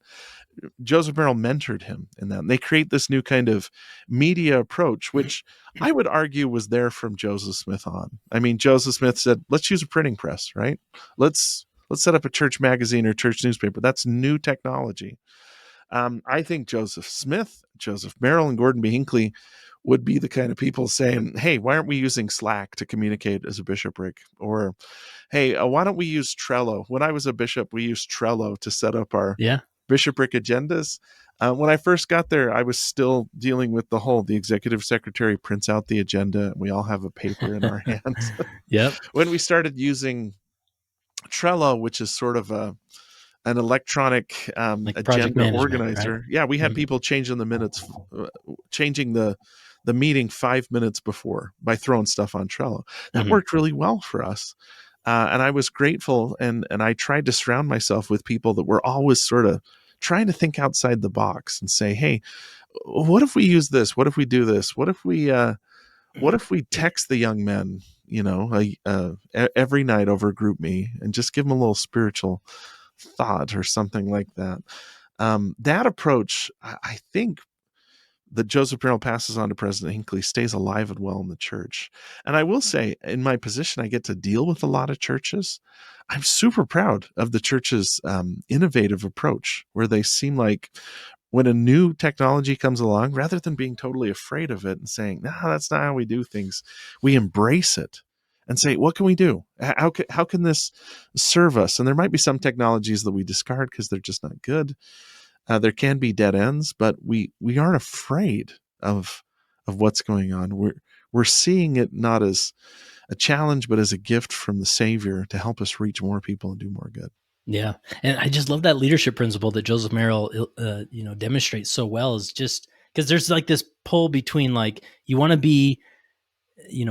Joseph Merrill mentored him in that. And they create this new kind of media approach, which I would argue was there from Joseph Smith on. I mean, Joseph Smith said, let's use a printing press, right? Let's set up a church magazine or church newspaper. That's new technology. I think Joseph Smith, Joseph Merrill, and Gordon B. Hinckley would be the kind of people saying, hey, why aren't we using Slack to communicate as a bishopric? Or, hey, why don't we use Trello? When I was a bishop, we used Trello to set up our Yeah. bishopric agendas. When I first got there, I was still dealing with the executive secretary prints out the agenda, and we all have a paper in our hands. Yep. When we started using Trello, which is sort of an electronic Like project agenda management, organizer. right? Yeah, we had Mhm. people changing the minutes, changing the meeting 5 minutes before by throwing stuff on Trello. That Mhm. worked really well for us. And I was grateful, and I tried to surround myself with people that were always sort of trying to think outside the box and say, hey, what if we use this? What if we do this? What if we text the young men, every night over Group Me, and just give them a little spiritual thought or something like that? That approach, I think, that Joseph Merrill passes on to President Hinckley stays alive and well in the church. And I will say, in my position, I get to deal with a lot of churches. I'm super proud of the church's innovative approach, where they seem like, when a new technology comes along, rather than being totally afraid of it and saying, no, that's not how we do things, we embrace it and say, what can we do? How can this serve us? And there might be some technologies that we discard because they're just not good. There can be dead ends, but we aren't afraid of what's going on. We're seeing it not as a challenge, but as a gift from the Savior to help us reach more people and do more good. Yeah. And I just love that leadership principle that Joseph Merrill, demonstrates so well, is just because there's like this pull between like, you want to be,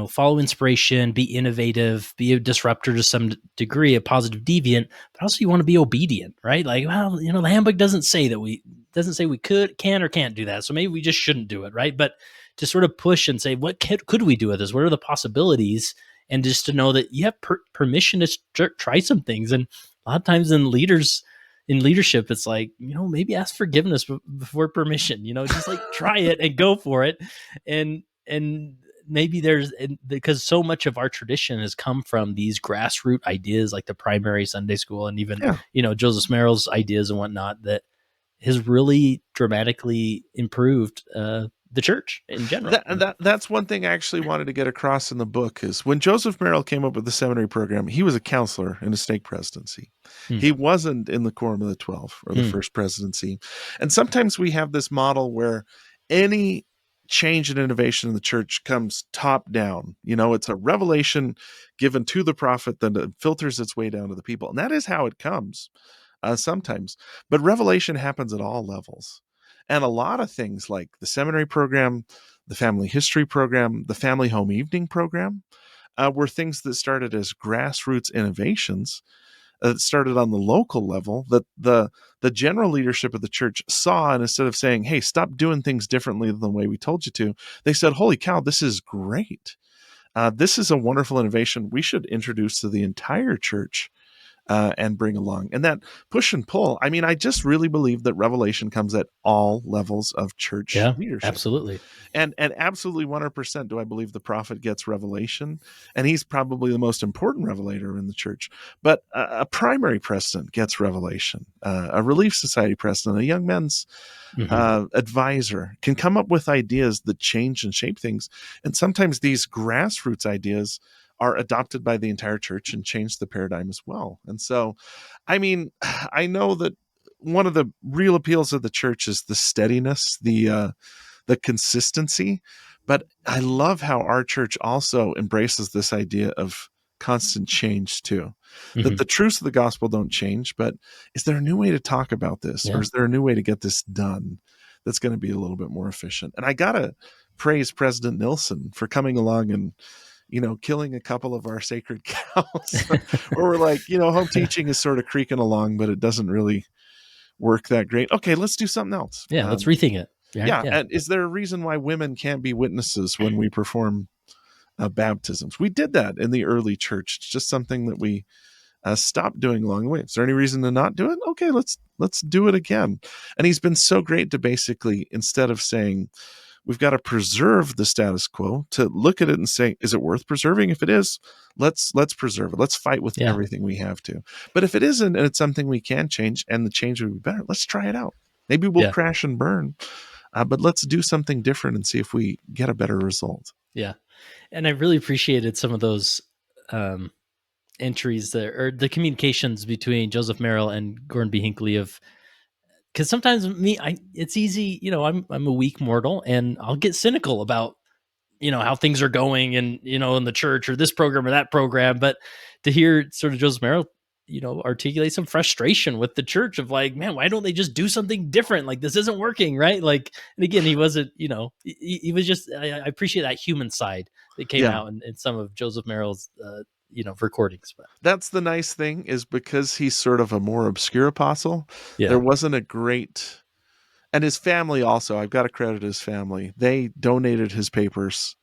follow inspiration, be innovative, be a disruptor to some degree, a positive deviant, but also you want to be obedient, right? Like, well, the handbook doesn't say we can or can't do that. So maybe we just shouldn't do it. Right. But to sort of push and say, what could we do with this? What are the possibilities? And just to know that you have permission to try some things. And a lot of times in leadership, it's like, maybe ask forgiveness before permission, just like try it and go for it. And maybe because so much of our tradition has come from these grassroots ideas, like the primary Sunday school, and even, Yeah. Joseph Merrill's ideas and whatnot, that has really dramatically improved the church in general. That's one thing I actually wanted to get across in the book, is when Joseph Merrill came up with the seminary program, he was a counselor in a stake presidency. Hmm. He wasn't in the Quorum of the 12 or the first presidency. And sometimes we have this model where any change and innovation in the church comes top down. It's a revelation given to the prophet that filters its way down to the people. And that is how it comes sometimes. But revelation happens at all levels. And a lot of things like the seminary program, the family history program, the family home evening program were things that started as grassroots innovations that started on the local level, that the general leadership of the church saw, and instead of saying, hey, stop doing things differently than the way we told you to, they said, holy cow, this is great. This is a wonderful innovation we should introduce to the entire church and bring along. And that push and pull, I mean, I just really believe that revelation comes at all levels of church Yeah, leadership. absolutely. And absolutely 100% do I believe the prophet gets revelation, and he's probably the most important revelator in the church. But a primary president gets revelation, a Relief Society president, a young men's advisor can come up with ideas that change and shape things. And sometimes these grassroots ideas are adopted by the entire church and change the paradigm as well. And so, I mean, I know that one of the real appeals of the church is the steadiness, the consistency. But I love how our church also embraces this idea of constant change too. That Hmm. the truths of the gospel don't change, but is there a new way to talk about this? Or Yeah. is there a new way to get this done that's going to be a little bit more efficient? And I got to praise President Nilsson for coming along and, killing a couple of our sacred cows. Or we're like, home teaching is sort of creaking along, but it doesn't really work that great. Okay, let's do something else. Yeah. Let's rethink it. Right. Yeah. Yeah. And is there a reason why women can't be witnesses when we perform baptisms? We did that in the early church. It's just something that we stopped doing along the way. Is there any reason to not do it? Okay, let's do it again. And he's been so great to basically, instead of saying we've got to preserve the status quo, to look at it and say, is it worth preserving? If it is, let's preserve it. Let's fight with Yeah. everything we have to. But if it isn't, and it's something we can change, and the change would be better, let's try it out. Maybe we'll Yeah. crash and burn, but let's do something different and see if we get a better result. Yeah. And I really appreciated some of those entries there, or the communications between Joseph Merrill and Gordon B. Hinckley, of, because sometimes it's easy, I'm a weak mortal, and I'll get cynical about, how things are going, and, in the church or this program or that program. But to hear sort of Joseph Merrill, articulate some frustration with the church of like, man, why don't they just do something different? Like, this isn't working, right? Like, and again, he wasn't, he was just, I appreciate that human side that came Yeah. out in some of Joseph Merrill's, recordings. But That's the nice thing, is because he's sort of a more obscure apostle, yeah. there wasn't a great, and his family also, I've got to credit his family. They donated his papers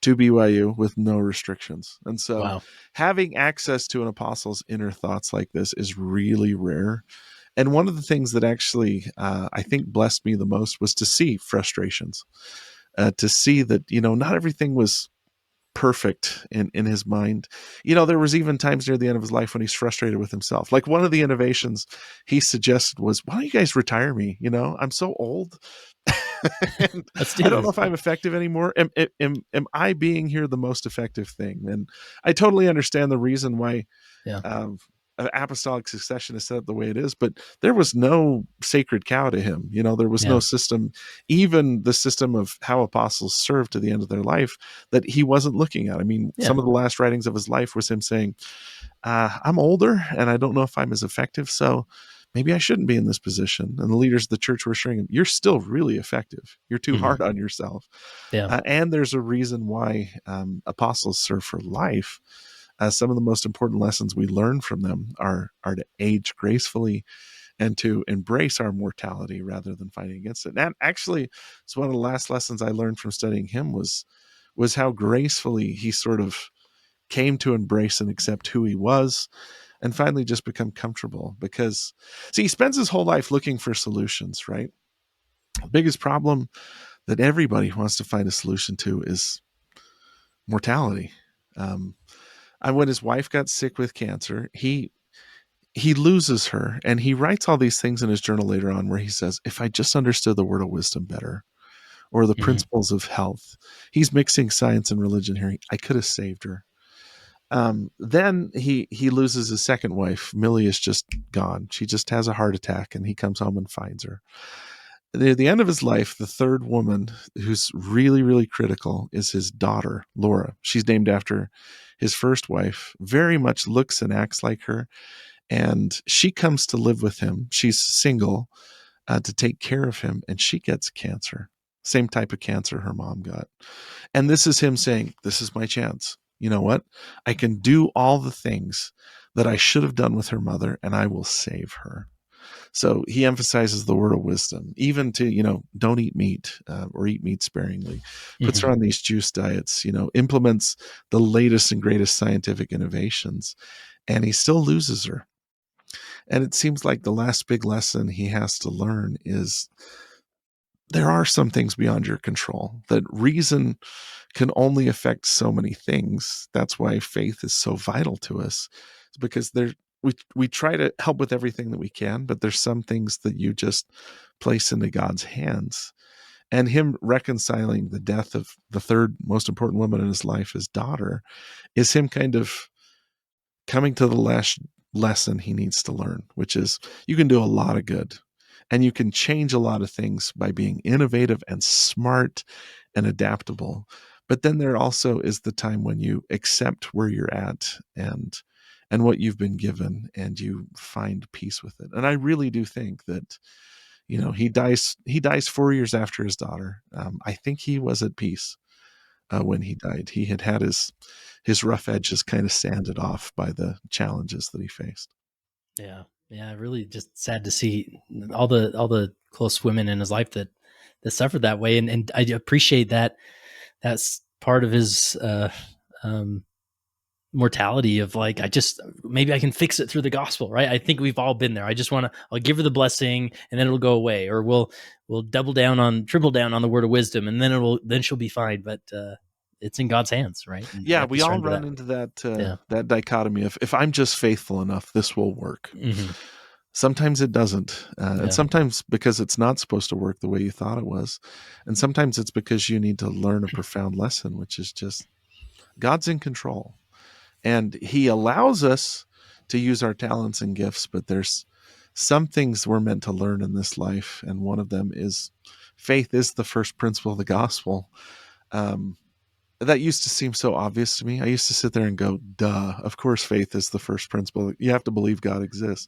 to BYU with no restrictions. And so Wow. having access to an apostle's inner thoughts like this is really rare. And one of the things that actually I think blessed me the most was to see frustrations, to see that, not everything was perfect in his mind. There was even times near the end of his life when he's frustrated with himself. Like, one of the innovations he suggested was, why don't you guys retire me? I'm so old. And Let's do I don't know this. if I'm effective anymore. Am I being here the most effective thing? And I totally understand the reason why Yeah. apostolic succession is set up the way it is, but there was no sacred cow to him. There was Yeah. no system, even the system of how apostles served to the end of their life, that he wasn't looking at. I mean, Yeah. some of the last writings of his life was him saying, I'm older and I don't know if I'm as effective, so maybe I shouldn't be in this position. And the leaders of the church were assuring him, you're still really effective. You're too hard on yourself. Yeah. And there's a reason why apostles serve for life. Some of the most important lessons we learn from them are to age gracefully and to embrace our mortality rather than fighting against it. And that actually is one of the last lessons I learned from studying him, was how gracefully he sort of came to embrace and accept who he was, and finally just become comfortable. Because, see, he spends his whole life looking for solutions, right? The biggest problem that everybody wants to find a solution to is mortality. And when his wife got sick with cancer, he loses her, and he writes all these things in his journal later on where he says, if I just understood the word of wisdom better, or the principles of health, he's mixing science and religion here, I could have saved her. Then he loses his second wife. Millie is just gone. She just has a heart attack, and he comes home and finds her. Near the end of his life, the third woman who's really, really critical is his daughter, Laura. She's named after his first wife, very much looks and acts like her. And she comes to live with him. She's single, to take care of him, and she gets cancer. Same type of cancer her mom got. And this is him saying, this is my chance. You know what? I can do all the things that I should have done with her mother, and I will save her. So he emphasizes the word of wisdom, even to, don't eat meat, or eat meat sparingly, puts her on these juice diets, implements the latest and greatest scientific innovations, and he still loses her. And it seems like the last big lesson he has to learn is there are some things beyond your control, that reason can only affect so many things. That's why faith is so vital to us. It's because we try to help with everything that we can, but there's some things that you just place into God's hands. And him reconciling the death of the third most important woman in his life, his daughter, is him kind of coming to the last lesson he needs to learn, which is you can do a lot of good and you can change a lot of things by being innovative and smart and adaptable. But then there also is the time when you accept where you're at and what you've been given, and you find peace with it. And I really do think that, he dies 4 years after his daughter. I think he was at peace when he died. He had his rough edges kind of sanded off by the challenges that he faced. Yeah. Yeah. Really just sad to see all the close women in his life that suffered that way. And I appreciate that that's part of his mortality of like, maybe I can fix it through the gospel, right? I think we've all been there. I'll give her the blessing and then it'll go away, or we'll triple down on the word of wisdom, and then she'll be fine. But it's in God's hands, right? And yeah, we all run into that that dichotomy of, if I'm just faithful enough, this will work. Mm-hmm. Sometimes it doesn't, and sometimes because it's not supposed to work the way you thought it was, and sometimes it's because you need to learn a profound lesson, which is just God's in control. And he allows us to use our talents and gifts, but there's some things we're meant to learn in this life. And one of them is faith is the first principle of the gospel. That used to seem so obvious to me. I used to sit there and go, duh, of course faith is the first principle. You have to believe God exists.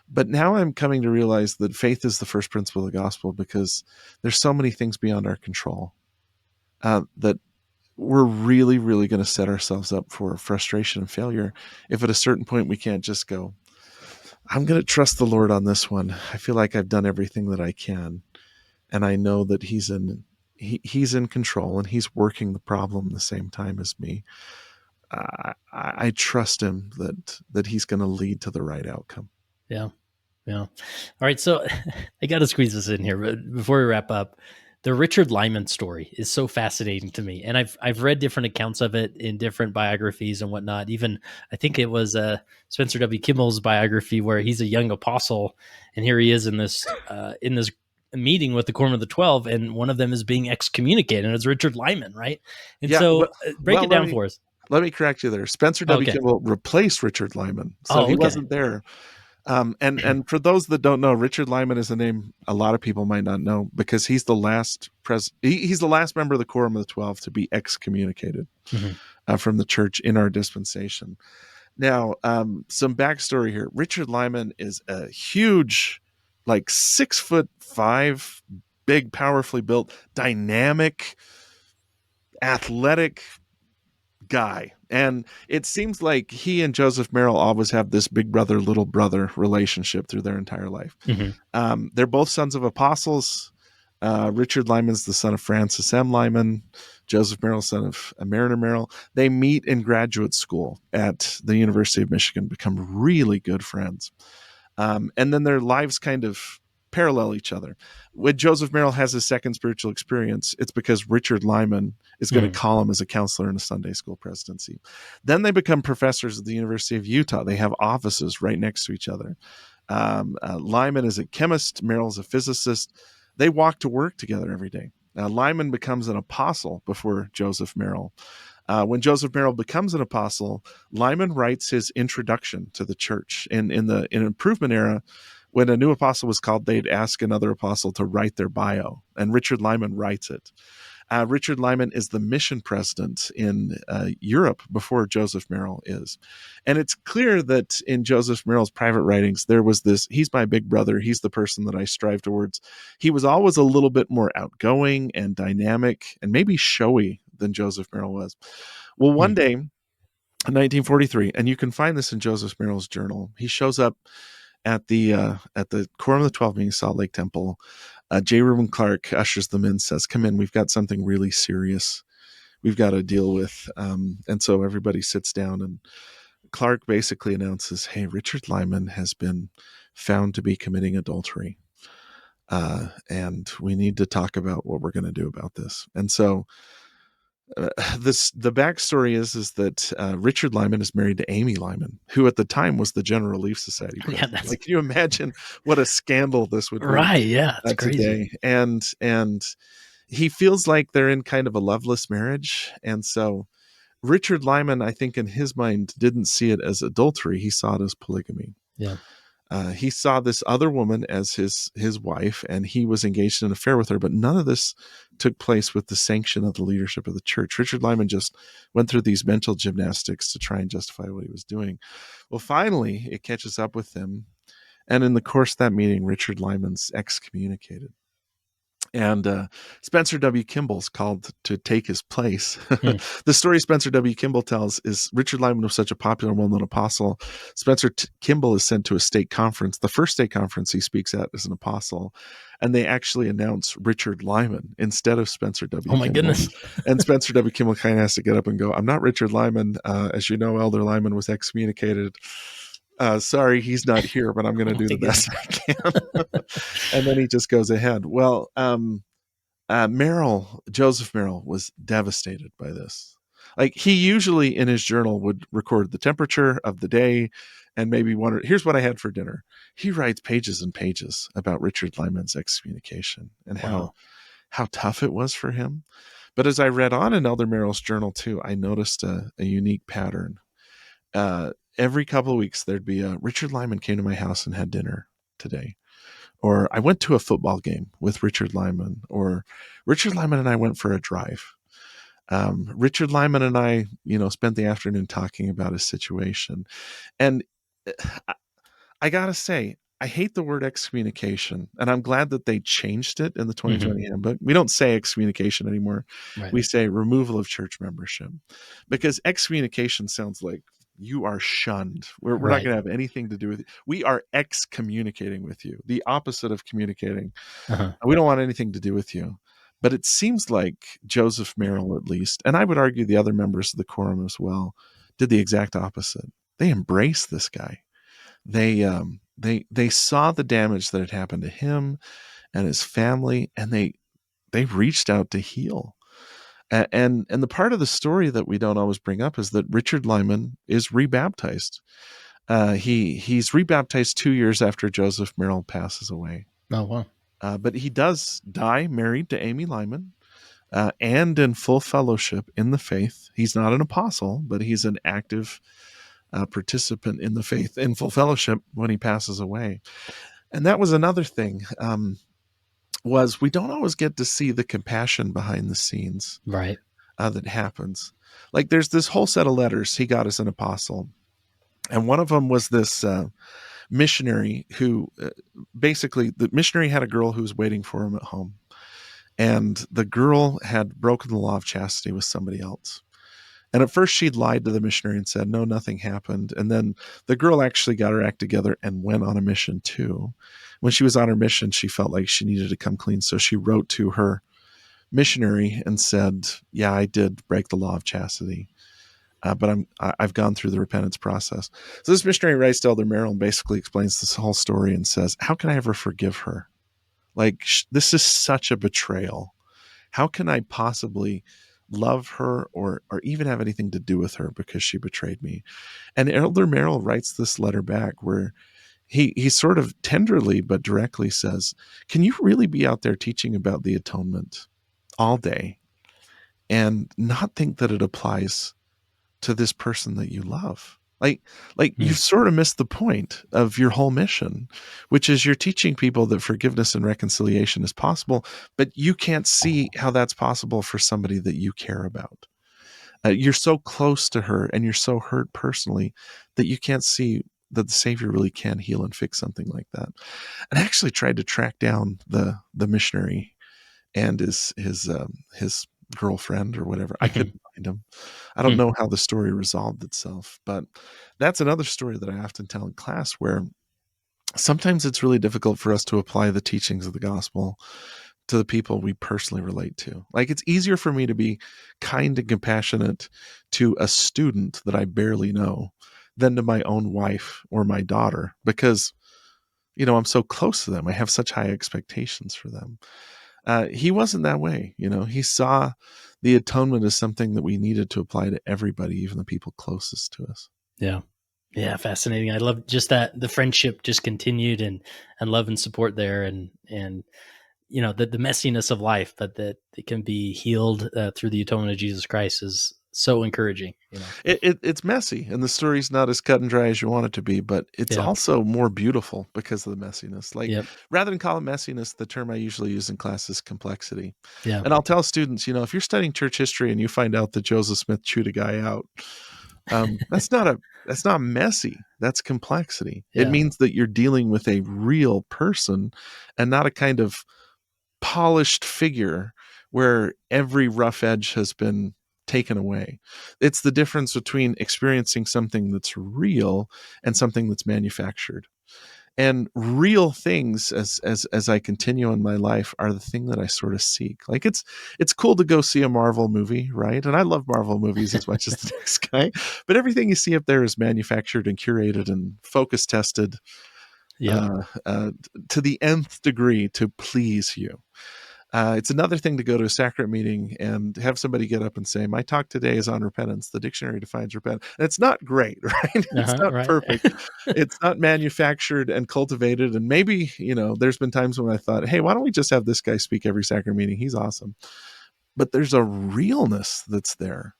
But now I'm coming to realize that faith is the first principle of the gospel, because there's so many things beyond our control that we're really, really going to set ourselves up for frustration and failure if at a certain point we can't just go, I'm going to trust the Lord on this one. I feel like I've done everything that I can, and I know that he's in control, and he's working the problem the same time as me. I trust him that he's going to lead to the right outcome. Yeah. All right. So I got to squeeze this in here, but before we wrap up, the Richard Lyman story is so fascinating to me. And I've read different accounts of it in different biographies and whatnot. Even I think it was Spencer W. Kimball's biography, where he's a young apostle, and here he is in this meeting with the Quorum of the 12, and one of them is being excommunicated, and it's Richard Lyman, right? And break it down for us. Let me correct you there. Spencer W. Kimball replaced Richard Lyman, so he wasn't there. And for those that don't know, Richard Lyman is a name a lot of people might not know, because he's the last he's the last member of the Quorum of the 12 to be excommunicated from the church in our dispensation. Now, some backstory here. Richard Lyman is a huge, like 6'5", big, powerfully built, dynamic, athletic guy. And it seems like he and Joseph Merrill always have this big brother, little brother relationship through their entire life. They're both sons of apostles. Richard Lyman's the son of Francis M. Lyman. Joseph Merrill, son of Mariner Merrill. They meet in graduate school at the University of Michigan, become really good friends. And then their lives kind of parallel each other. When Joseph Merrill has his second spiritual experience, it's because Richard Lyman is going to call him as a counselor in a Sunday school presidency. Then they become professors at the University of Utah. They have offices right next to each other. Lyman is a chemist. Merrill is a physicist. They walk to work together every day. Lyman becomes an apostle before Joseph Merrill. When Joseph Merrill becomes an apostle, Lyman writes his introduction to the church. In Improvement era, when a new apostle was called, they'd ask another apostle to write their bio, and Richard Lyman writes it. Richard Lyman is the mission president in Europe before Joseph Merrill is. And it's clear that in Joseph Merrill's private writings, there was this, he's my big brother, he's the person that I strive towards. He was always a little bit more outgoing and dynamic and maybe showy than Joseph Merrill was. Well, one day in 1943, and you can find this in Joseph Merrill's journal, he shows up at the Quorum of the 12 meeting, Salt Lake Temple. J. Reuben Clark ushers them in, says, "Come in, we've got something really serious we've got to deal with." And so everybody sits down, and Clark basically announces, "Hey, Richard Lyman has been found to be committing adultery. And we need to talk about what we're going to do about this." And so the backstory is that Richard Lyman is married to Amy Lyman, who at the time was the General Relief Society president. Yeah, like, can you imagine what a scandal this would be? Right, yeah, it's today. crazy. And he feels like they're in kind of a loveless marriage. And so Richard Lyman, I think in his mind, didn't see it as adultery. He saw it as polygamy. Yeah. He saw this other woman as his wife, and he was engaged in an affair with her, but none of this took place with the sanction of the leadership of the church. Richard Lyman just went through these mental gymnastics to try and justify what he was doing. Well, finally, it catches up with him, and in the course of that meeting, Richard Lyman's excommunicated. And Spencer W. Kimball's called to take his place. Hmm. The story Spencer W. Kimball tells is Richard Lyman was such a popular, well-known apostle. Kimball is sent to a stake conference, the first stake conference he speaks at as an apostle, and they actually announce Richard Lyman instead of Spencer W. Oh my Kimball. goodness. And Spencer W. Kimball kind of has to get up and go, I'm not Richard Lyman. As you know, Elder Lyman was excommunicated. Sorry, he's not here, but I'm going to do the best I can. And then he just goes ahead. Well, Joseph Merrill was devastated by this. Like, he usually in his journal would record the temperature of the day and maybe here's what I had for dinner. He writes pages and pages about Richard Lyman's excommunication and Wow. how tough it was for him. But as I read on in Elder Merrill's journal too, I noticed a unique pattern. Every couple of weeks, there'd be Richard Lyman came to my house and had dinner today. Or I went to a football game with Richard Lyman. Or Richard Lyman and I went for a drive. Richard Lyman and I, spent the afternoon talking about his situation. And I got to say, I hate the word excommunication, and I'm glad that they changed it in the 2020 handbook. We don't say excommunication anymore. Right. We say removal of church membership, because excommunication sounds like you are shunned. We're not going to have anything to do with it. We are excommunicating with you, the opposite of communicating. We don't want anything to do with you. But it seems like Joseph Merrill, at least, and I would argue the other members of the quorum as well, did the exact opposite. They embraced this guy. They saw the damage that had happened to him and his family, and they reached out to heal. And the part of the story that we don't always bring up is that Richard Lyman is rebaptized. He's rebaptized 2 years after Joseph Merrill passes away. Oh, wow. But he does die married to Amy Lyman, and in full fellowship in the faith. He's not an apostle, but he's an active participant in the faith in full fellowship when he passes away. And that was another thing, was we don't always get to see the compassion behind the scenes, right, that happens. Like, there's this whole set of letters he got as an apostle, and one of them was this missionary who basically, the missionary had a girl who was waiting for him at home, and the girl had broken the law of chastity with somebody else. And at first she'd lied to the missionary and said, no, nothing happened. And then the girl actually got her act together and went on a mission too. When she was on her mission, she felt like she needed to come clean. So she wrote to her missionary and said, yeah, I did break the law of chastity, but I've gone through the repentance process. So this missionary writes to Elder Merrill and basically explains this whole story and says, how can I ever forgive her? Like, this is such a betrayal. How can I possibly love her or even have anything to do with her because she betrayed me? And Elder Merrill writes this letter back where he sort of tenderly but directly says, can you really be out there teaching about the atonement all day and not think that it applies to this person that you love? Like you've sort of missed the point of your whole mission, which is you're teaching people that forgiveness and reconciliation is possible, but you can't see how that's possible for somebody that you care about. You're so close to her and you're so hurt personally that you can't see that the Savior really can heal and fix something like that. And I actually tried to track down the missionary and his girlfriend or whatever. I couldn't find him. I don't know how the story resolved itself, but that's another story that I often tell in class, where sometimes it's really difficult for us to apply the teachings of the gospel to the people we personally relate to. Like, it's easier for me to be kind and compassionate to a student that I barely know than to my own wife or my daughter, because, I'm so close to them. I have such high expectations for them. He wasn't that way. He saw the atonement as something that we needed to apply to everybody, even the people closest to us. Yeah. Yeah. Fascinating. I love just that the friendship just continued and love and support there, and the messiness of life, but that it can be healed through the atonement of Jesus Christ is so encouraging, It's messy, and the story's not as cut and dry as you want it to be, but it's Yeah. also more beautiful because of the messiness. Like, Yep. rather than call it messiness, the term I usually use in class is complexity. Yeah. And I'll tell students, if you're studying church history and you find out that Joseph Smith chewed a guy out, that's not messy. That's complexity. It Yeah. means that you're dealing with a real person and not a kind of polished figure where every rough edge has been taken away. It's the difference between experiencing something that's real and something that's manufactured. And real things, as I continue in my life, are the thing that I sort of seek. Like, it's cool to go see a Marvel movie, right? And I love Marvel movies as much as the next guy, but everything you see up there is manufactured and curated and focus tested Yep. to the nth degree to please you. It's another thing to go to a sacrament meeting and have somebody get up and say, "My talk today is on repentance. The dictionary defines repentance." And it's not great, right? It's not Right. perfect. It's not manufactured and cultivated. And maybe, there's been times when I thought, hey, why don't we just have this guy speak every sacrament meeting? He's awesome. But there's a realness that's there.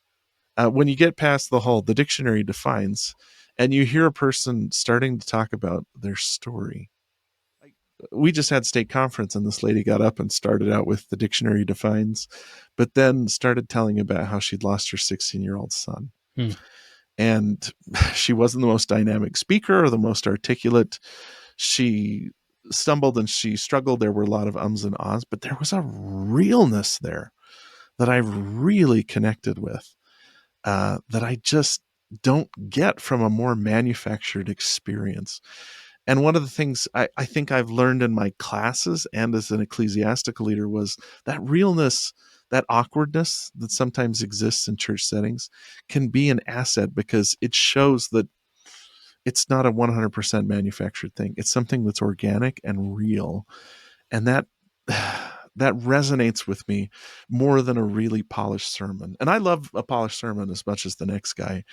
When you get past the dictionary defines, and you hear a person starting to talk about their story. We just had state conference, and this lady got up and started out with the dictionary defines, but then started telling about how she'd lost her 16-year-old son. Hmm. And she wasn't the most dynamic speaker or the most articulate. She stumbled and she struggled. There were a lot of ums and ahs, but there was a realness there that I really connected with, that I just don't get from a more manufactured experience. And one of the things I think I've learned in my classes and as an ecclesiastical leader was that realness, that awkwardness that sometimes exists in church settings can be an asset because it shows that it's not a 100% manufactured thing. It's something that's organic and real. And that that resonates with me more than a really polished sermon. And I love a polished sermon as much as the next guy.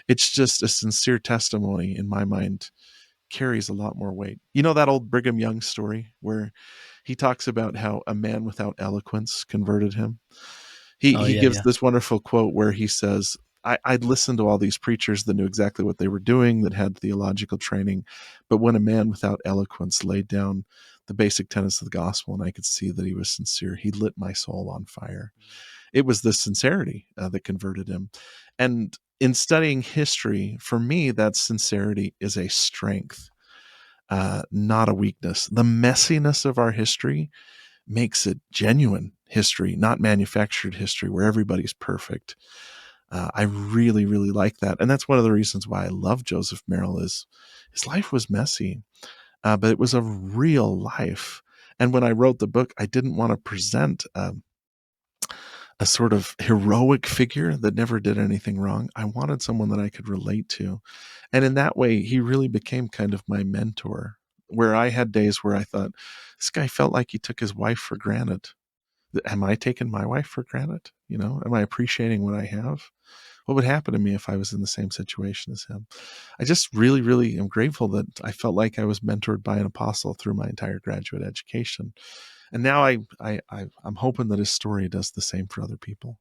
It's just a sincere testimony in my mind carries a lot more weight. You know that old Brigham Young story where he talks about how a man without eloquence converted him? He Oh, he yeah. gives Yeah. this wonderful quote where he says, I'd listened to all these preachers that knew exactly what they were doing, that had theological training, but when a man without eloquence laid down the basic tenets of the gospel and I could see that he was sincere, he lit my soul on fire. It was the sincerity that converted him. And in studying history, for me, that sincerity is a strength, not a weakness. The messiness of our history makes it genuine history, not manufactured history where everybody's perfect. I really, really like that. And that's one of the reasons why I love Joseph Merrill is his life was messy, but it was a real life. And when I wrote the book, I didn't want to present a sort of heroic figure that never did anything wrong. I wanted someone that I could relate to. And in that way, he really became kind of my mentor, where I had days where I thought, this guy felt like he took his wife for granted. Am I taking my wife for granted? Am I appreciating what I have? What would happen to me if I was in the same situation as him? I just really, really am grateful that I felt like I was mentored by an apostle through my entire graduate education. And now I'm hoping that his story does the same for other people.